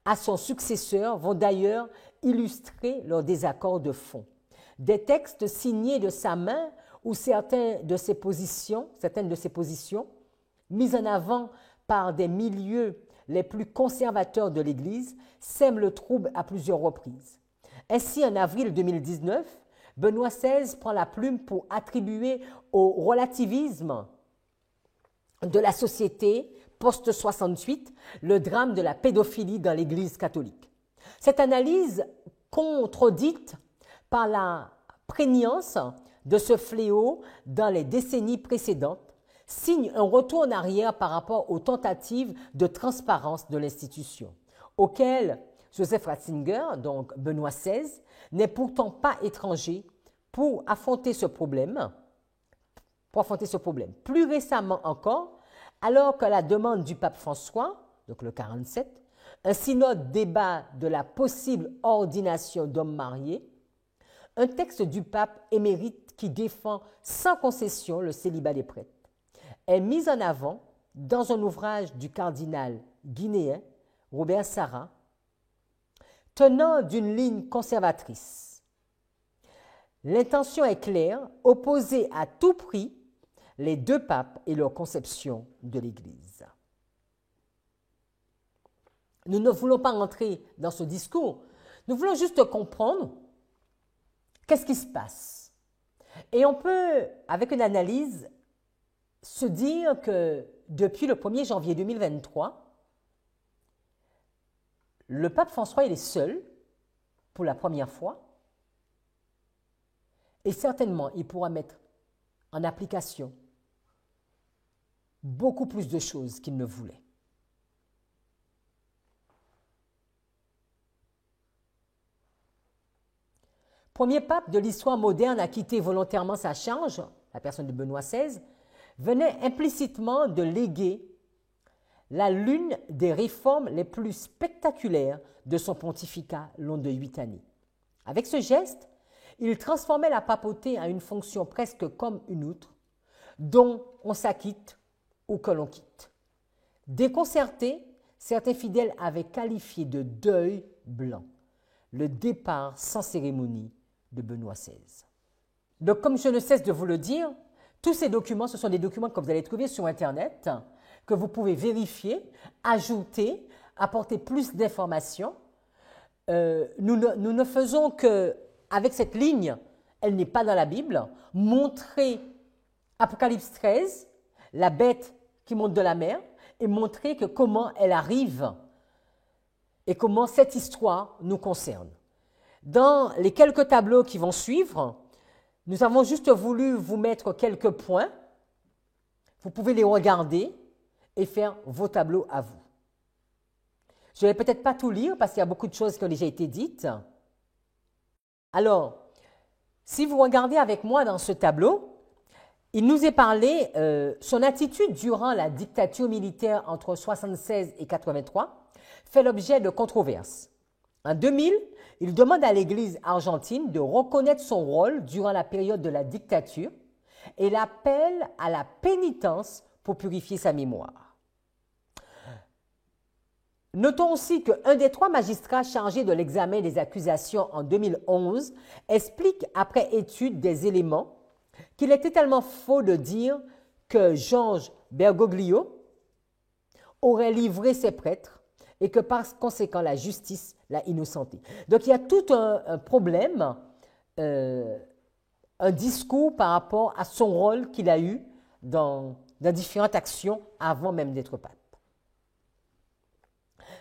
à son successeur vont d'ailleurs illustrer leur désaccord de fond. Des textes signés de sa main ou certaines de ses positions, mises en avant par des milieux les plus conservateurs de l'Église, sèment le trouble à plusieurs reprises. Ainsi, en avril 2019, Benoît XVI prend la plume pour attribuer au relativisme de la société post-68 le drame de la pédophilie dans l'Église catholique. Cette analyse, contredite par la prégnance de ce fléau dans les décennies précédentes, signe un retour en arrière par rapport aux tentatives de transparence de l'institution, auxquelles Joseph Ratzinger, donc Benoît XVI, n'est pourtant pas étranger pour affronter ce problème. Plus récemment encore, alors que la demande du pape François, donc le 47, un synode débat de la possible ordination d'hommes mariés, un texte du pape émérite qui défend sans concession le célibat des prêtres, est mis en avant dans un ouvrage du cardinal guinéen Robert Sarah, tenant d'une ligne conservatrice. L'intention est claire, opposer à tout prix les deux papes et leur conception de l'Église. Nous ne voulons pas entrer dans ce discours, nous voulons juste comprendre qu'est-ce qui se passe. Et on peut, avec une analyse, se dire que depuis le 1er janvier 2023, le pape François il est seul pour la première fois et certainement il pourra mettre en application beaucoup plus de choses qu'il ne voulait. Premier pape de l'histoire moderne à quitter volontairement sa charge, la personne de Benoît XVI, venait implicitement de léguer l'une des réformes les plus spectaculaires de son pontificat long de 8 années. Avec ce geste, il transformait la papauté en une fonction presque comme une outre, dont on s'acquitte ou que l'on quitte. Déconcertés, certains fidèles avaient qualifié de deuil blanc le départ sans cérémonie de Benoît XVI. Donc, comme je ne cesse de vous le dire, tous ces documents, ce sont des documents que vous allez trouver sur Internet, que vous pouvez vérifier, ajouter, apporter plus d'informations. Nous ne faisons que, avec cette ligne, elle n'est pas dans la Bible, montrer Apocalypse 13, la bête qui monte de la mer, et montrer que comment elle arrive et comment cette histoire nous concerne. Dans les quelques tableaux qui vont suivre, nous avons juste voulu vous mettre quelques points. Vous pouvez les regarder et faire vos tableaux à vous. Je ne vais peut-être pas tout lire parce qu'il y a beaucoup de choses qui ont déjà été dites. Alors, si vous regardez avec moi dans ce tableau, il nous est parlé, son attitude durant la dictature militaire entre 1976 et 1983 fait l'objet de controverses. En 2000, il demande à l'Église argentine de reconnaître son rôle durant la période de la dictature et l'appelle à la pénitence pour purifier sa mémoire. Notons aussi qu'un des 3 magistrats chargés de l'examen des accusations en 2011 explique, après étude des éléments, qu'il est totalement faux de dire que Georges Bergoglio aurait livré ses prêtres et que par conséquent la justice l'a innocenté. Donc il y a tout un problème, un discours par rapport à son rôle qu'il a eu dans différentes actions avant même d'être pape.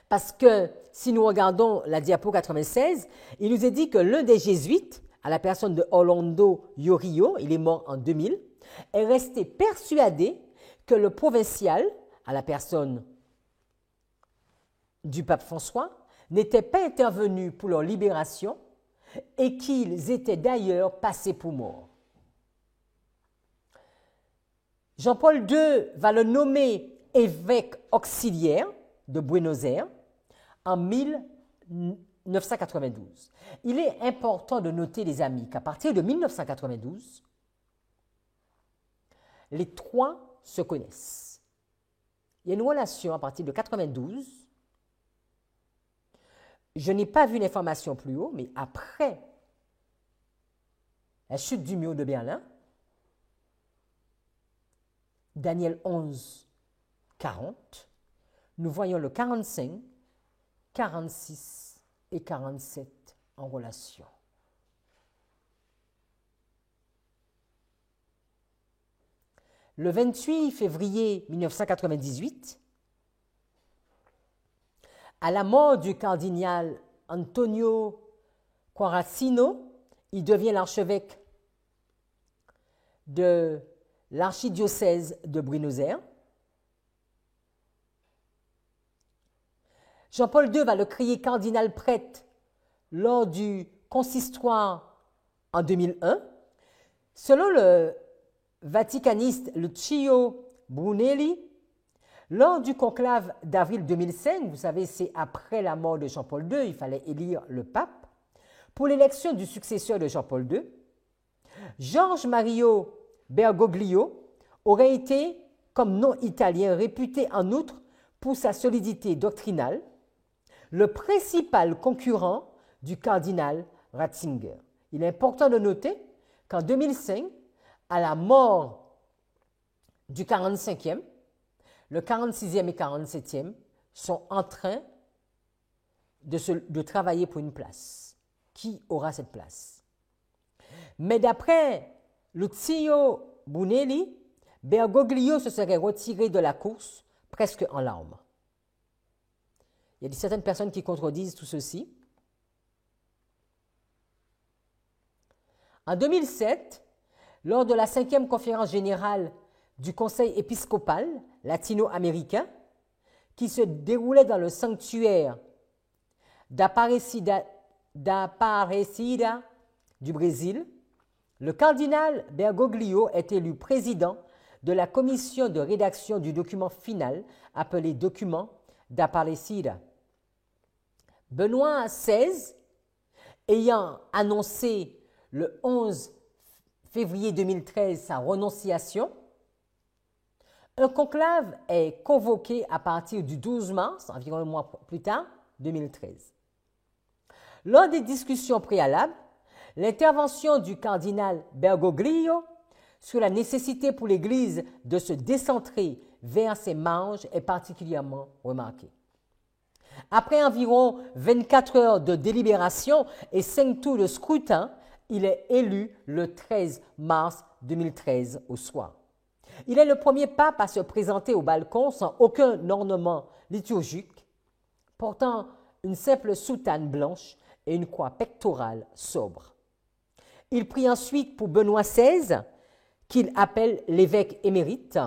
Parce que si nous regardons la diapo 96, il nous est dit que l'un des jésuites, à la personne de Orlando Yorio, il est mort en 2000, est resté persuadé que le provincial, à la personne du pape François, n'était pas intervenu pour leur libération et qu'ils étaient d'ailleurs passés pour morts. Jean-Paul II va le nommer évêque auxiliaire de Buenos Aires en 1992. Il est important de noter, les amis, qu'à partir de 1992, les 3 se connaissent. Il y a une relation à partir de 1992 je n'ai pas vu l'information plus haut, mais après la chute du mur de Berlin, Daniel 11, 40, nous voyons le 45, 46 et 47 en relation. Le 28 février 1998, à la mort du cardinal Antonio Quaracino, il devient l'archevêque de l'archidiocèse de Buenos Aires. Jean-Paul II va le créer cardinal prêtre lors du consistoire en 2001. Selon le vaticaniste Lucio Brunelli, lors du conclave d'avril 2005, vous savez, c'est après la mort de Jean-Paul II, il fallait élire le pape, pour l'élection du successeur de Jean-Paul II, George Mario Bergoglio aurait été, comme nom italien, réputé en outre pour sa solidité doctrinale, le principal concurrent du cardinal Ratzinger. Il est important de noter qu'en 2005, à la mort du 45e, le 46e et 47e sont en train de travailler pour une place. Qui aura cette place? Mais d'après Lucio Brunelli, Bergoglio se serait retiré de la course presque en larmes. Il y a certaines personnes qui contredisent tout ceci. En 2007, lors de la 5e conférence générale du Conseil épiscopal latino-américain, qui se déroulait dans le sanctuaire d'Aparecida du Brésil, le cardinal Bergoglio est élu président de la commission de rédaction du document final appelé document d'Aparecida. Benoît XVI, ayant annoncé le 11 février 2013 sa renonciation, un conclave est convoqué à partir du 12 mars, environ un mois plus tard, 2013. Lors des discussions préalables, l'intervention du cardinal Bergoglio sur la nécessité pour l'Église de se décentrer vers ses marges est particulièrement remarquée. Après environ 24 heures de délibération et 5 tours de scrutin, il est élu le 13 mars 2013 au soir. Il est le premier pape à se présenter au balcon sans aucun ornement liturgique, portant une simple soutane blanche et une croix pectorale sobre. Il prie ensuite pour Benoît XVI, qu'il appelle l'évêque émérite,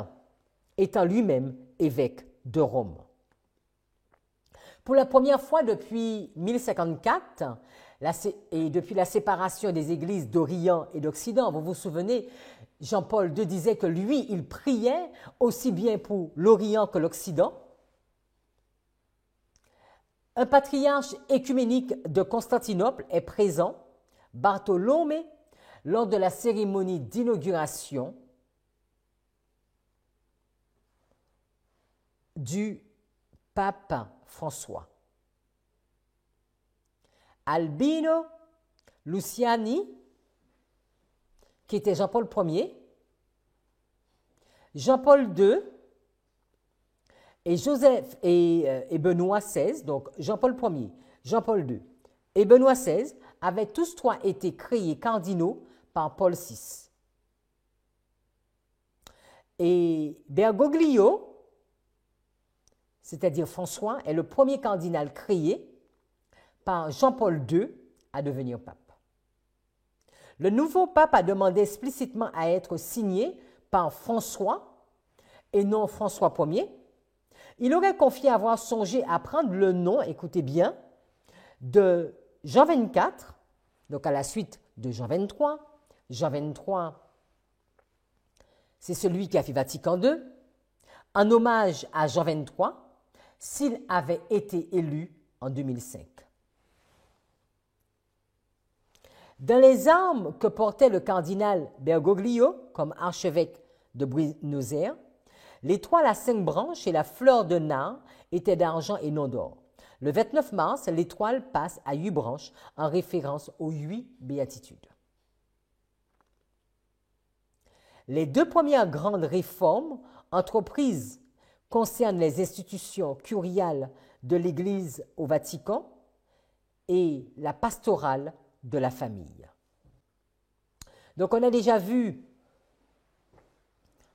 étant lui-même évêque de Rome. Pour la première fois depuis 1054, et depuis la séparation des églises d'Orient et d'Occident, vous vous souvenez, Jean-Paul II disait que lui, il priait aussi bien pour l'Orient que l'Occident. Un patriarche écuménique de Constantinople est présent, Bartholomé, lors de la cérémonie d'inauguration du pape François. Albino Luciani, qui était Jean-Paul Ier, Jean-Paul II et Joseph et Benoît XVI, donc Jean-Paul Ier, Jean-Paul II et Benoît XVI avaient tous trois été créés cardinaux par Paul VI. Et Bergoglio, c'est-à-dire François, est le premier cardinal créé par Jean-Paul II à devenir pape. Le nouveau pape a demandé explicitement à être signé par François et non François Ier. Il aurait confié avoir songé à prendre le nom, écoutez bien, de Jean XXIV, donc à la suite de Jean XXIII. Jean XXIII, c'est celui qui a fait Vatican II, en hommage à Jean XXIII, s'il avait été élu en 2005. Dans les armes que portait le cardinal Bergoglio comme archevêque de Buenos Aires, l'étoile à 5 branches et la fleur de nard étaient d'argent et non d'or. Le 29 mars, l'étoile passe à 8 branches en référence aux 8 béatitudes. Les 2 premières grandes réformes entreprises concernent les institutions curiales de l'Église au Vatican et la pastorale de la famille. Donc on a déjà vu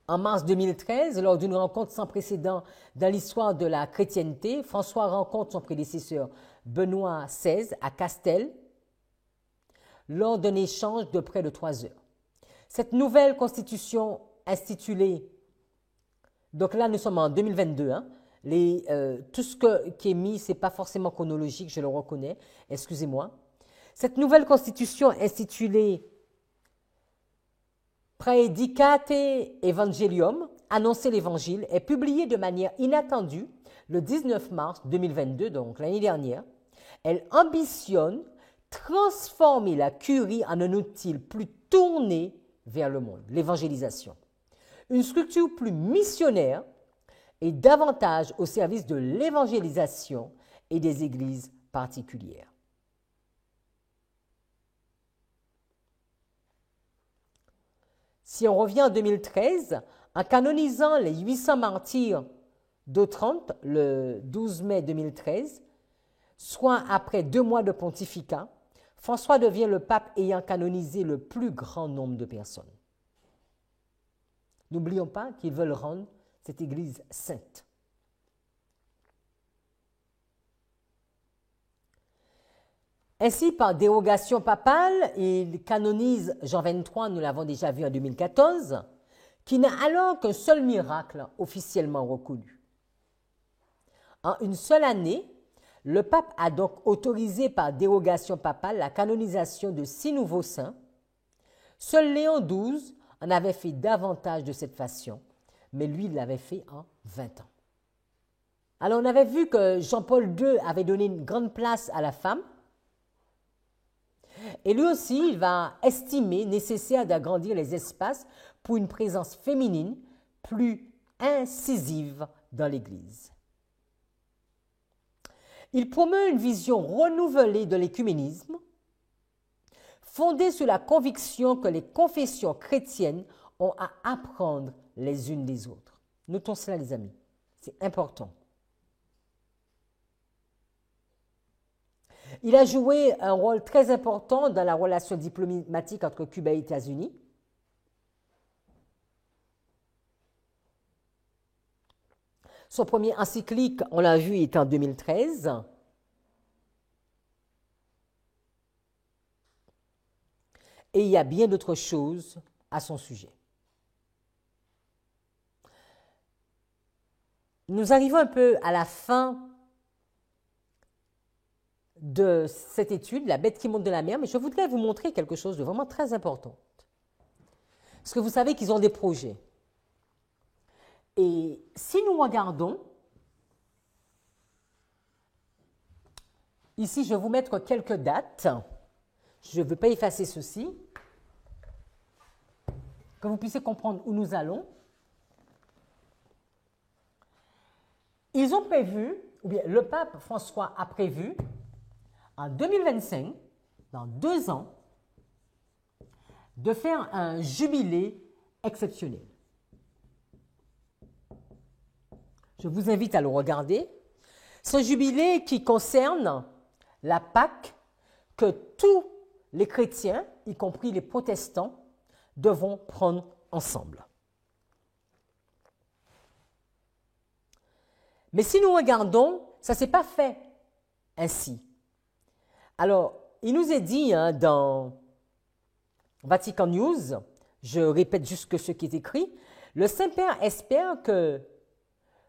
en mars 2013, lors d'une rencontre sans précédent dans l'histoire de la chrétienté, François rencontre son prédécesseur Benoît XVI à Castel lors d'un échange de près de 3 heures. Cette nouvelle constitution instituée, donc là nous sommes en 2022, tout ce qui est mis, ce n'est pas forcément chronologique, je le reconnais, excusez-moi. Cette nouvelle constitution instituée Praedicate Evangelium, annoncer l'évangile, est publiée de manière inattendue le 19 mars 2022, donc l'année dernière. Elle ambitionne transformer la curie en un outil plus tourné vers le monde, l'évangélisation. Une structure plus missionnaire et davantage au service de l'évangélisation et des églises particulières. Si on revient en 2013, en canonisant les 800 martyrs d'Otrante le 12 mai 2013, soit après 2 mois de pontificat, François devient le pape ayant canonisé le plus grand nombre de personnes. N'oublions pas qu'ils veulent rendre cette Église sainte. Ainsi, par dérogation papale, il canonise Jean 23, nous l'avons déjà vu en 2014, qui n'a alors qu'un seul miracle officiellement reconnu. En une seule année, le pape a donc autorisé par dérogation papale la canonisation de 6 nouveaux saints. Seul Léon XII en avait fait davantage de cette façon, mais lui, il l'avait fait en 20 ans. Alors, on avait vu que Jean-Paul II avait donné une grande place à la femme. Et lui aussi, il va estimer nécessaire d'agrandir les espaces pour une présence féminine plus incisive dans l'Église. Il promeut une vision renouvelée de l'écuménisme, fondée sur la conviction que les confessions chrétiennes ont à apprendre les unes des autres. Notons cela, les amis, c'est important. Il a joué un rôle très important dans la relation diplomatique entre Cuba et les États-Unis. Son premier encyclique, on l'a vu, est en 2013. Et il y a bien d'autres choses à son sujet. Nous arrivons un peu à la fin de cette étude, la bête qui monte de la mer, mais je voudrais vous montrer quelque chose de vraiment très important. Parce que vous savez qu'ils ont des projets. Et si nous regardons, ici je vais vous mettre quelques dates, je ne veux pas effacer ceci, que vous puissiez comprendre où nous allons. Ils ont prévu, ou bien le pape François a prévu, en 2025, dans 2 ans, de faire un jubilé exceptionnel. Je vous invite à le regarder. C'est un jubilé qui concerne la Pâque que tous les chrétiens, y compris les protestants, devront prendre ensemble. Mais si nous regardons, ça ne s'est pas fait ainsi. Alors, il nous est dit dans Vatican News, je répète juste ce qui est écrit, le Saint-Père espère que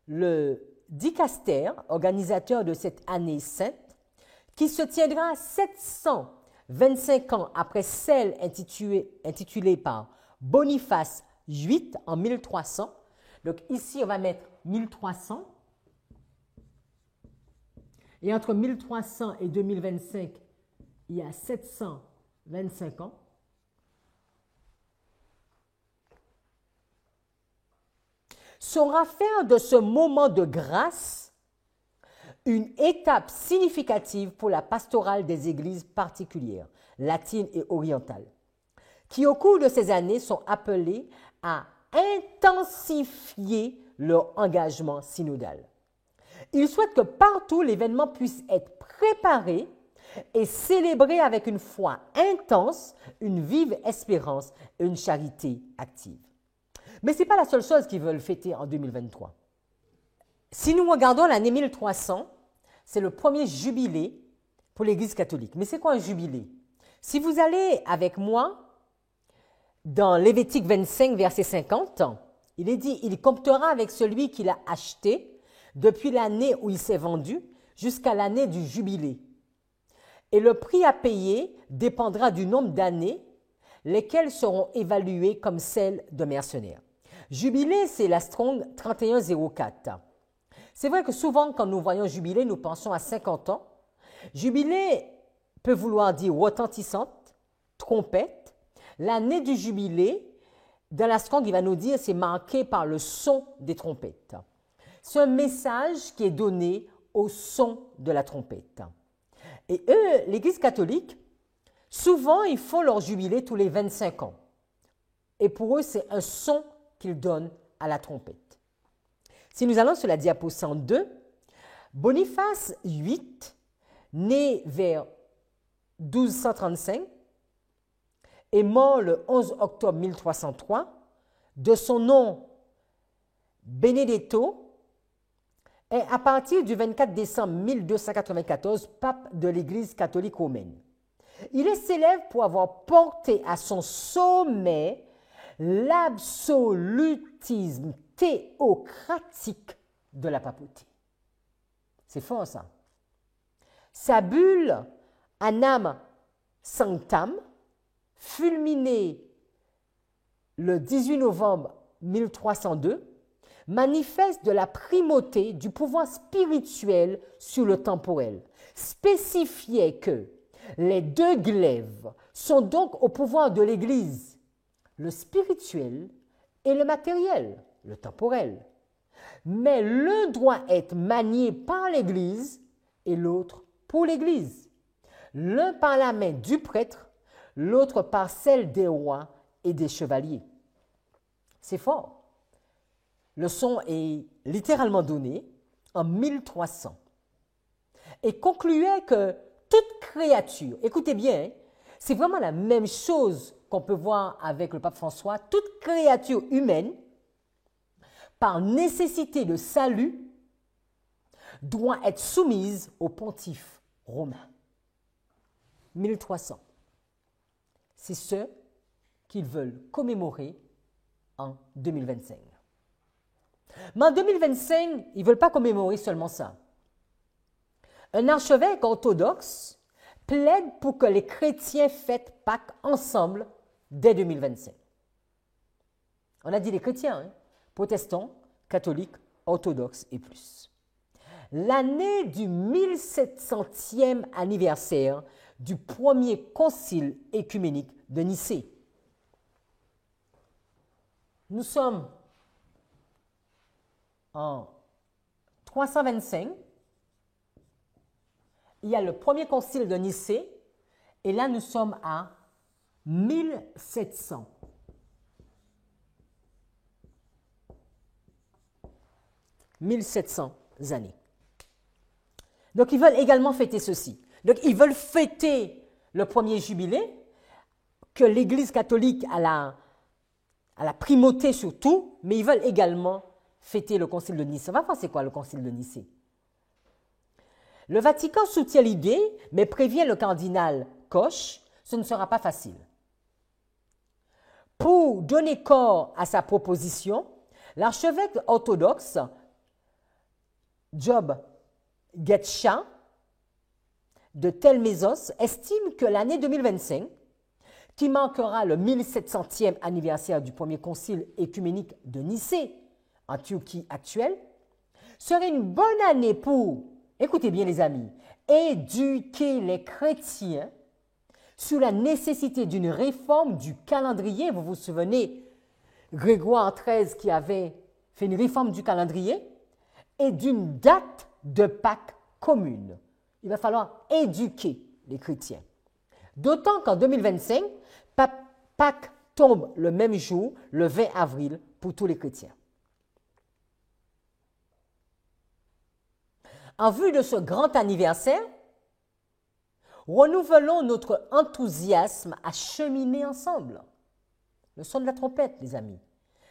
le dicaster, organisateur de cette année sainte, qui se tiendra 725 ans après celle intitulée par Boniface VIII en 1300, donc ici on va mettre 1300, et entre 1300 et 2025, il y a 725 ans. Saura faire de ce moment de grâce une étape significative pour la pastorale des églises particulières, latines et orientales, qui au cours de ces années sont appelées à intensifier leur engagement synodal. Il souhaite que partout l'événement puisse être préparé et célébré avec une foi intense, une vive espérance et une charité active. Mais ce n'est pas la seule chose qu'ils veulent fêter en 2023. Si nous regardons l'année 1300, c'est le premier jubilé pour l'Église catholique. Mais c'est quoi un jubilé? Si vous allez avec moi dans Lévitique 25, verset 50, il est dit « Il comptera avec celui qui l'a acheté depuis l'année où il s'est vendu jusqu'à l'année du jubilé. Et le prix à payer dépendra du nombre d'années, lesquelles seront évaluées comme celles de mercenaires. » Jubilé, c'est la Strong 3104. C'est vrai que souvent, quand nous voyons jubilé, nous pensons à 50 ans. Jubilé peut vouloir dire retentissante, trompette. L'année du jubilé, dans la Strong, il va nous dire c'est marqué par le son des trompettes. C'est un message qui est donné au son de la trompette. Et eux, l'Église catholique, souvent, ils font leur jubilé tous les 25 ans. Et pour eux, c'est un son qu'ils donnent à la trompette. Si nous allons sur la diapo 102, Boniface VIII, né vers 1235, est mort le 11 octobre 1303, de son nom Benedetto, est à partir du 24 décembre 1294 pape de l'Église catholique romaine. Il est célèbre pour avoir porté à son sommet l'absolutisme théocratique de la papauté. C'est fort ça. Sa bulle Annam Sanctam, fulminée le 18 novembre 1302, manifeste de la primauté du pouvoir spirituel sur le temporel, spécifiait que les deux glaives sont donc au pouvoir de l'Église, le spirituel et le matériel, le temporel. Mais l'un doit être manié par l'Église et l'autre pour l'Église. L'un par la main du prêtre, l'autre par celle des rois et des chevaliers. C'est fort. Le son est littéralement donné en 1300 et concluait que toute créature, écoutez bien, c'est vraiment la même chose qu'on peut voir avec le pape François, toute créature humaine, par nécessité de salut, doit être soumise au pontife romain. 1300. C'est ce qu'ils veulent commémorer en 2025. Mais en 2025, ils ne veulent pas commémorer seulement ça. Un archevêque orthodoxe plaide pour que les chrétiens fêtent Pâques ensemble dès 2025. On a dit les chrétiens, hein? Protestants, catholiques, orthodoxes et plus. L'année du 1700e anniversaire du premier concile écuménique de Nicée. Nous sommes en 325. Il y a le premier concile de Nicée et là nous sommes à 1700. 1700 années. Donc, ils veulent également fêter ceci. Donc, ils veulent fêter le premier jubilé, que l'Église catholique a la primauté sur tout, mais ils veulent également fêter le concile de Nicée. On va voir c'est quoi le concile de Nicée. Le Vatican soutient l'idée, mais prévient le cardinal Koch, ce ne sera pas facile. Pour donner corps à sa proposition, l'archevêque orthodoxe Job Getcha de Telmésos estime que l'année 2025, qui marquera le 1700e anniversaire du premier concile écuménique de Nicée, en Turquie actuelle, serait une bonne année pour, écoutez bien les amis, éduquer les chrétiens sur la nécessité d'une réforme du calendrier. Vous vous souvenez, Grégoire XIII qui avait fait une réforme du calendrier et d'une date de Pâques commune. Il va falloir éduquer les chrétiens. D'autant qu'en 2025, Pâques tombe le même jour, le 20 avril, pour tous les chrétiens. En vue de ce grand anniversaire, renouvelons notre enthousiasme à cheminer ensemble. Le son de la trompette, les amis,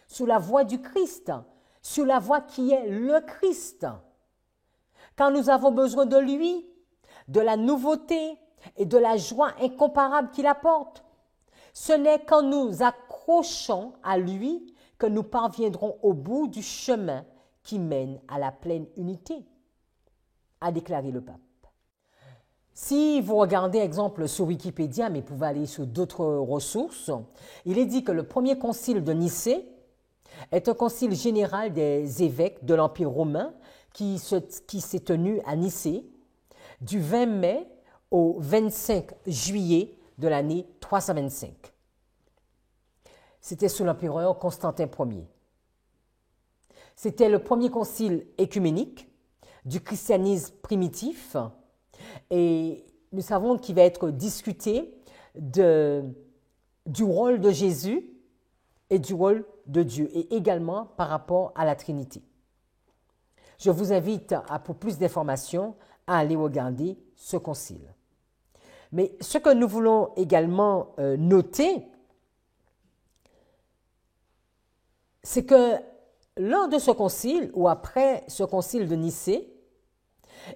sous la voix du Christ, sur la voix qui est le Christ. Quand nous avons besoin de lui, de la nouveauté et de la joie incomparable qu'il apporte, ce n'est qu'en nous accrochant à lui que nous parviendrons au bout du chemin qui mène à la pleine unité, a déclaré le pape. Si vous regardez, exemple, sur Wikipédia, mais vous pouvez aller sur d'autres ressources, il est dit que le premier concile de Nicée est un concile général des évêques de l'Empire romain qui s'est tenu à Nicée du 20 mai au 25 juillet de l'année 325. C'était sous l'empereur Constantin Ier. C'était le premier concile écuménique du christianisme primitif et nous savons qu'il va être discuté du rôle de Jésus et du rôle de Dieu et également par rapport à la Trinité. Je vous invite, pour plus d'informations, à aller regarder ce concile. Mais ce que nous voulons également noter, c'est que lors de ce concile, ou après ce concile de Nicée,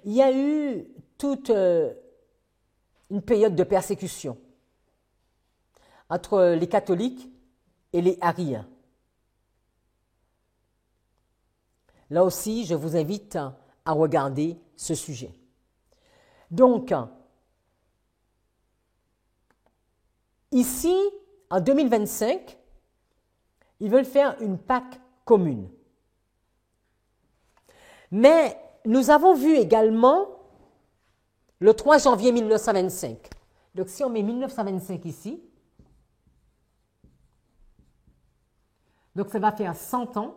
il y a eu toute une période de persécution entre les catholiques et les ariens. Là aussi, je vous invite à regarder ce sujet. Donc, ici, en 2025, ils veulent faire une Pâque commune. Mais nous avons vu également le 3 janvier 1925. Donc, si on met 1925 ici, donc ça va faire 100 ans.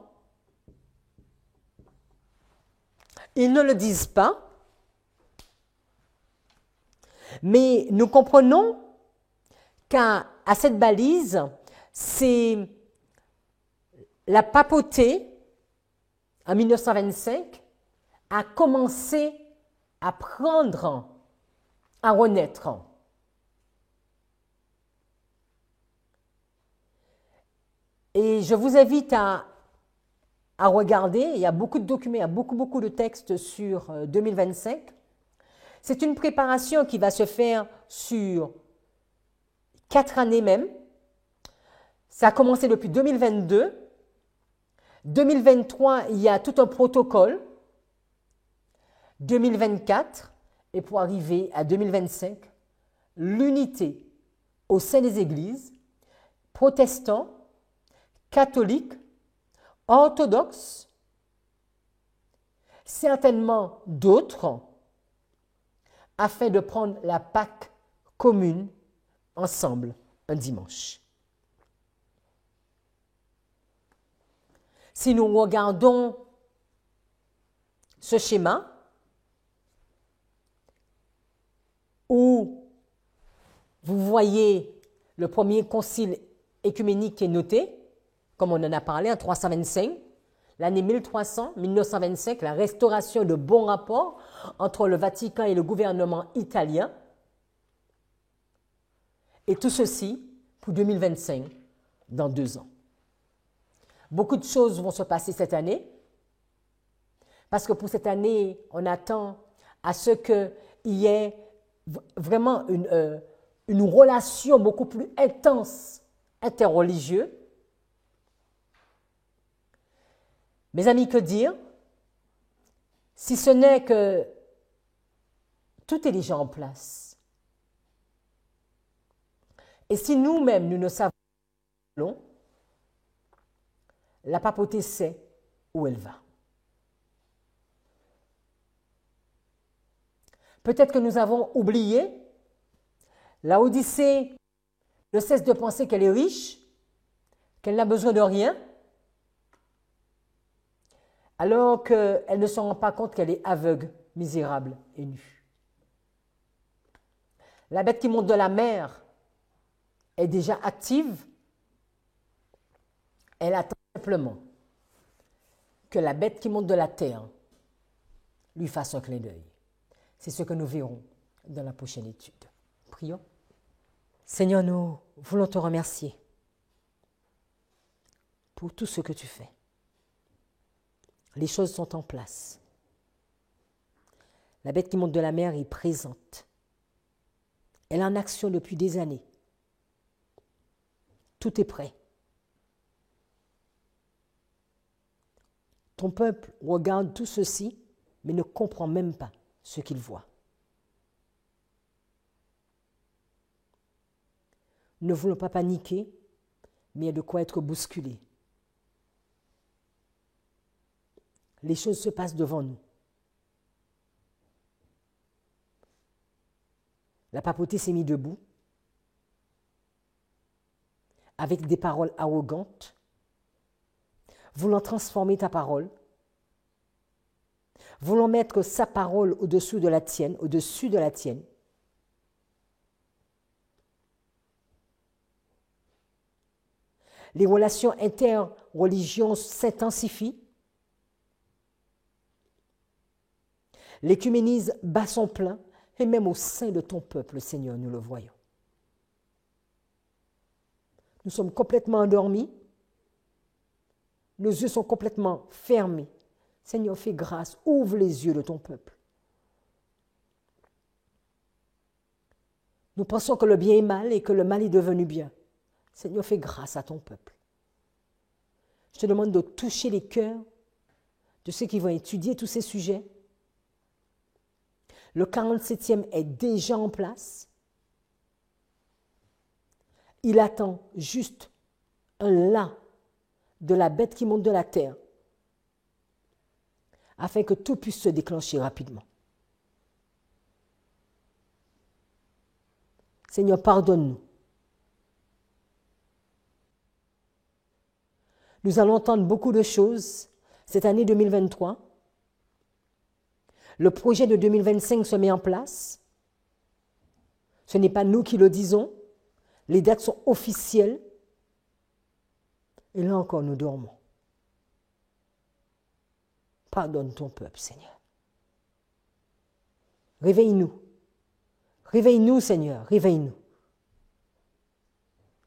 Ils ne le disent pas, mais nous comprenons qu'à cette balise, c'est la papauté, en 1925, a commencé à prendre, à renaître. Et je vous invite à regarder, il y a beaucoup de documents, il y a beaucoup de textes sur 2025. C'est une préparation qui va se faire sur 4 années même. Ça a commencé depuis 2022. 2023, il y a tout un protocole. 2024, et pour arriver à 2025, l'unité au sein des églises, protestants, catholiques, orthodoxes, certainement d'autres, afin de prendre la Pâque commune ensemble un dimanche. Si nous regardons ce schéma, où vous voyez le premier concile écuménique qui est noté, comme on en a parlé en 325, l'année 1925, la restauration de bons rapports entre le Vatican et le gouvernement italien, et tout ceci pour 2025, dans 2 ans. Beaucoup de choses vont se passer cette année, parce que pour cette année, on attend à ce qu'il y ait vraiment une relation beaucoup plus intense interreligieuse. Mes amis, que dire si ce n'est que tout est déjà en place? Et si nous-mêmes, nous ne savons pas, la papauté sait où elle va. Peut-être que nous avons oublié. La Odyssée ne cesse de penser qu'elle est riche, qu'elle n'a besoin de rien, alors qu'elle ne se rend pas compte qu'elle est aveugle misérable et nu. La bête qui monte de la mer est déjà active. Elle attend simplement que la bête qui monte de la terre lui fasse un clin d'œil. C'est ce que nous verrons dans la prochaine étude. Prions. Seigneur, nous voulons te remercier pour tout ce que tu fais. Les choses sont en place. La bête qui monte de la mer est présente. Elle est en action depuis des années. Tout est prêt. Ton peuple regarde tout ceci, mais ne comprend même pas ce qu'il voit. Ne voulons pas paniquer, mais il y a de quoi être bousculé. Les choses se passent devant nous. La papauté s'est mise debout, avec des paroles arrogantes, voulant transformer ta parole, voulant mettre sa parole au-dessus de la tienne, Les relations interreligions s'intensifient. L'écuménisme bat son plein, et même au sein de ton peuple, Seigneur, nous le voyons. Nous sommes complètement endormis. Nos yeux sont complètement fermés. Seigneur, fais grâce, ouvre les yeux de ton peuple. Nous pensons que le bien est mal et que le mal est devenu bien. Seigneur, fais grâce à ton peuple. Je te demande de toucher les cœurs de ceux qui vont étudier tous ces sujets. Le 47e est déjà en place. Il attend juste un là de la bête qui monte de la terre afin que tout puisse se déclencher rapidement. Seigneur, pardonne-nous. Nous allons entendre beaucoup de choses cette année 2023. Le projet de 2025 se met en place. Ce n'est pas nous qui le disons. Les dates sont officielles. Et là encore, nous dormons. Pardonne ton peuple, Seigneur. Réveille-nous. Réveille-nous, Seigneur. Réveille-nous.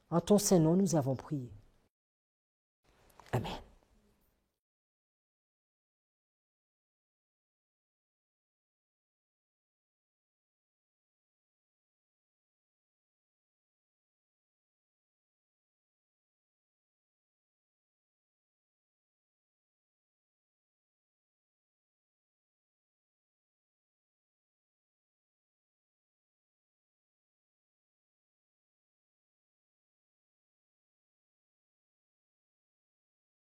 En ton Saint-Nom, nous avons prié. Amen.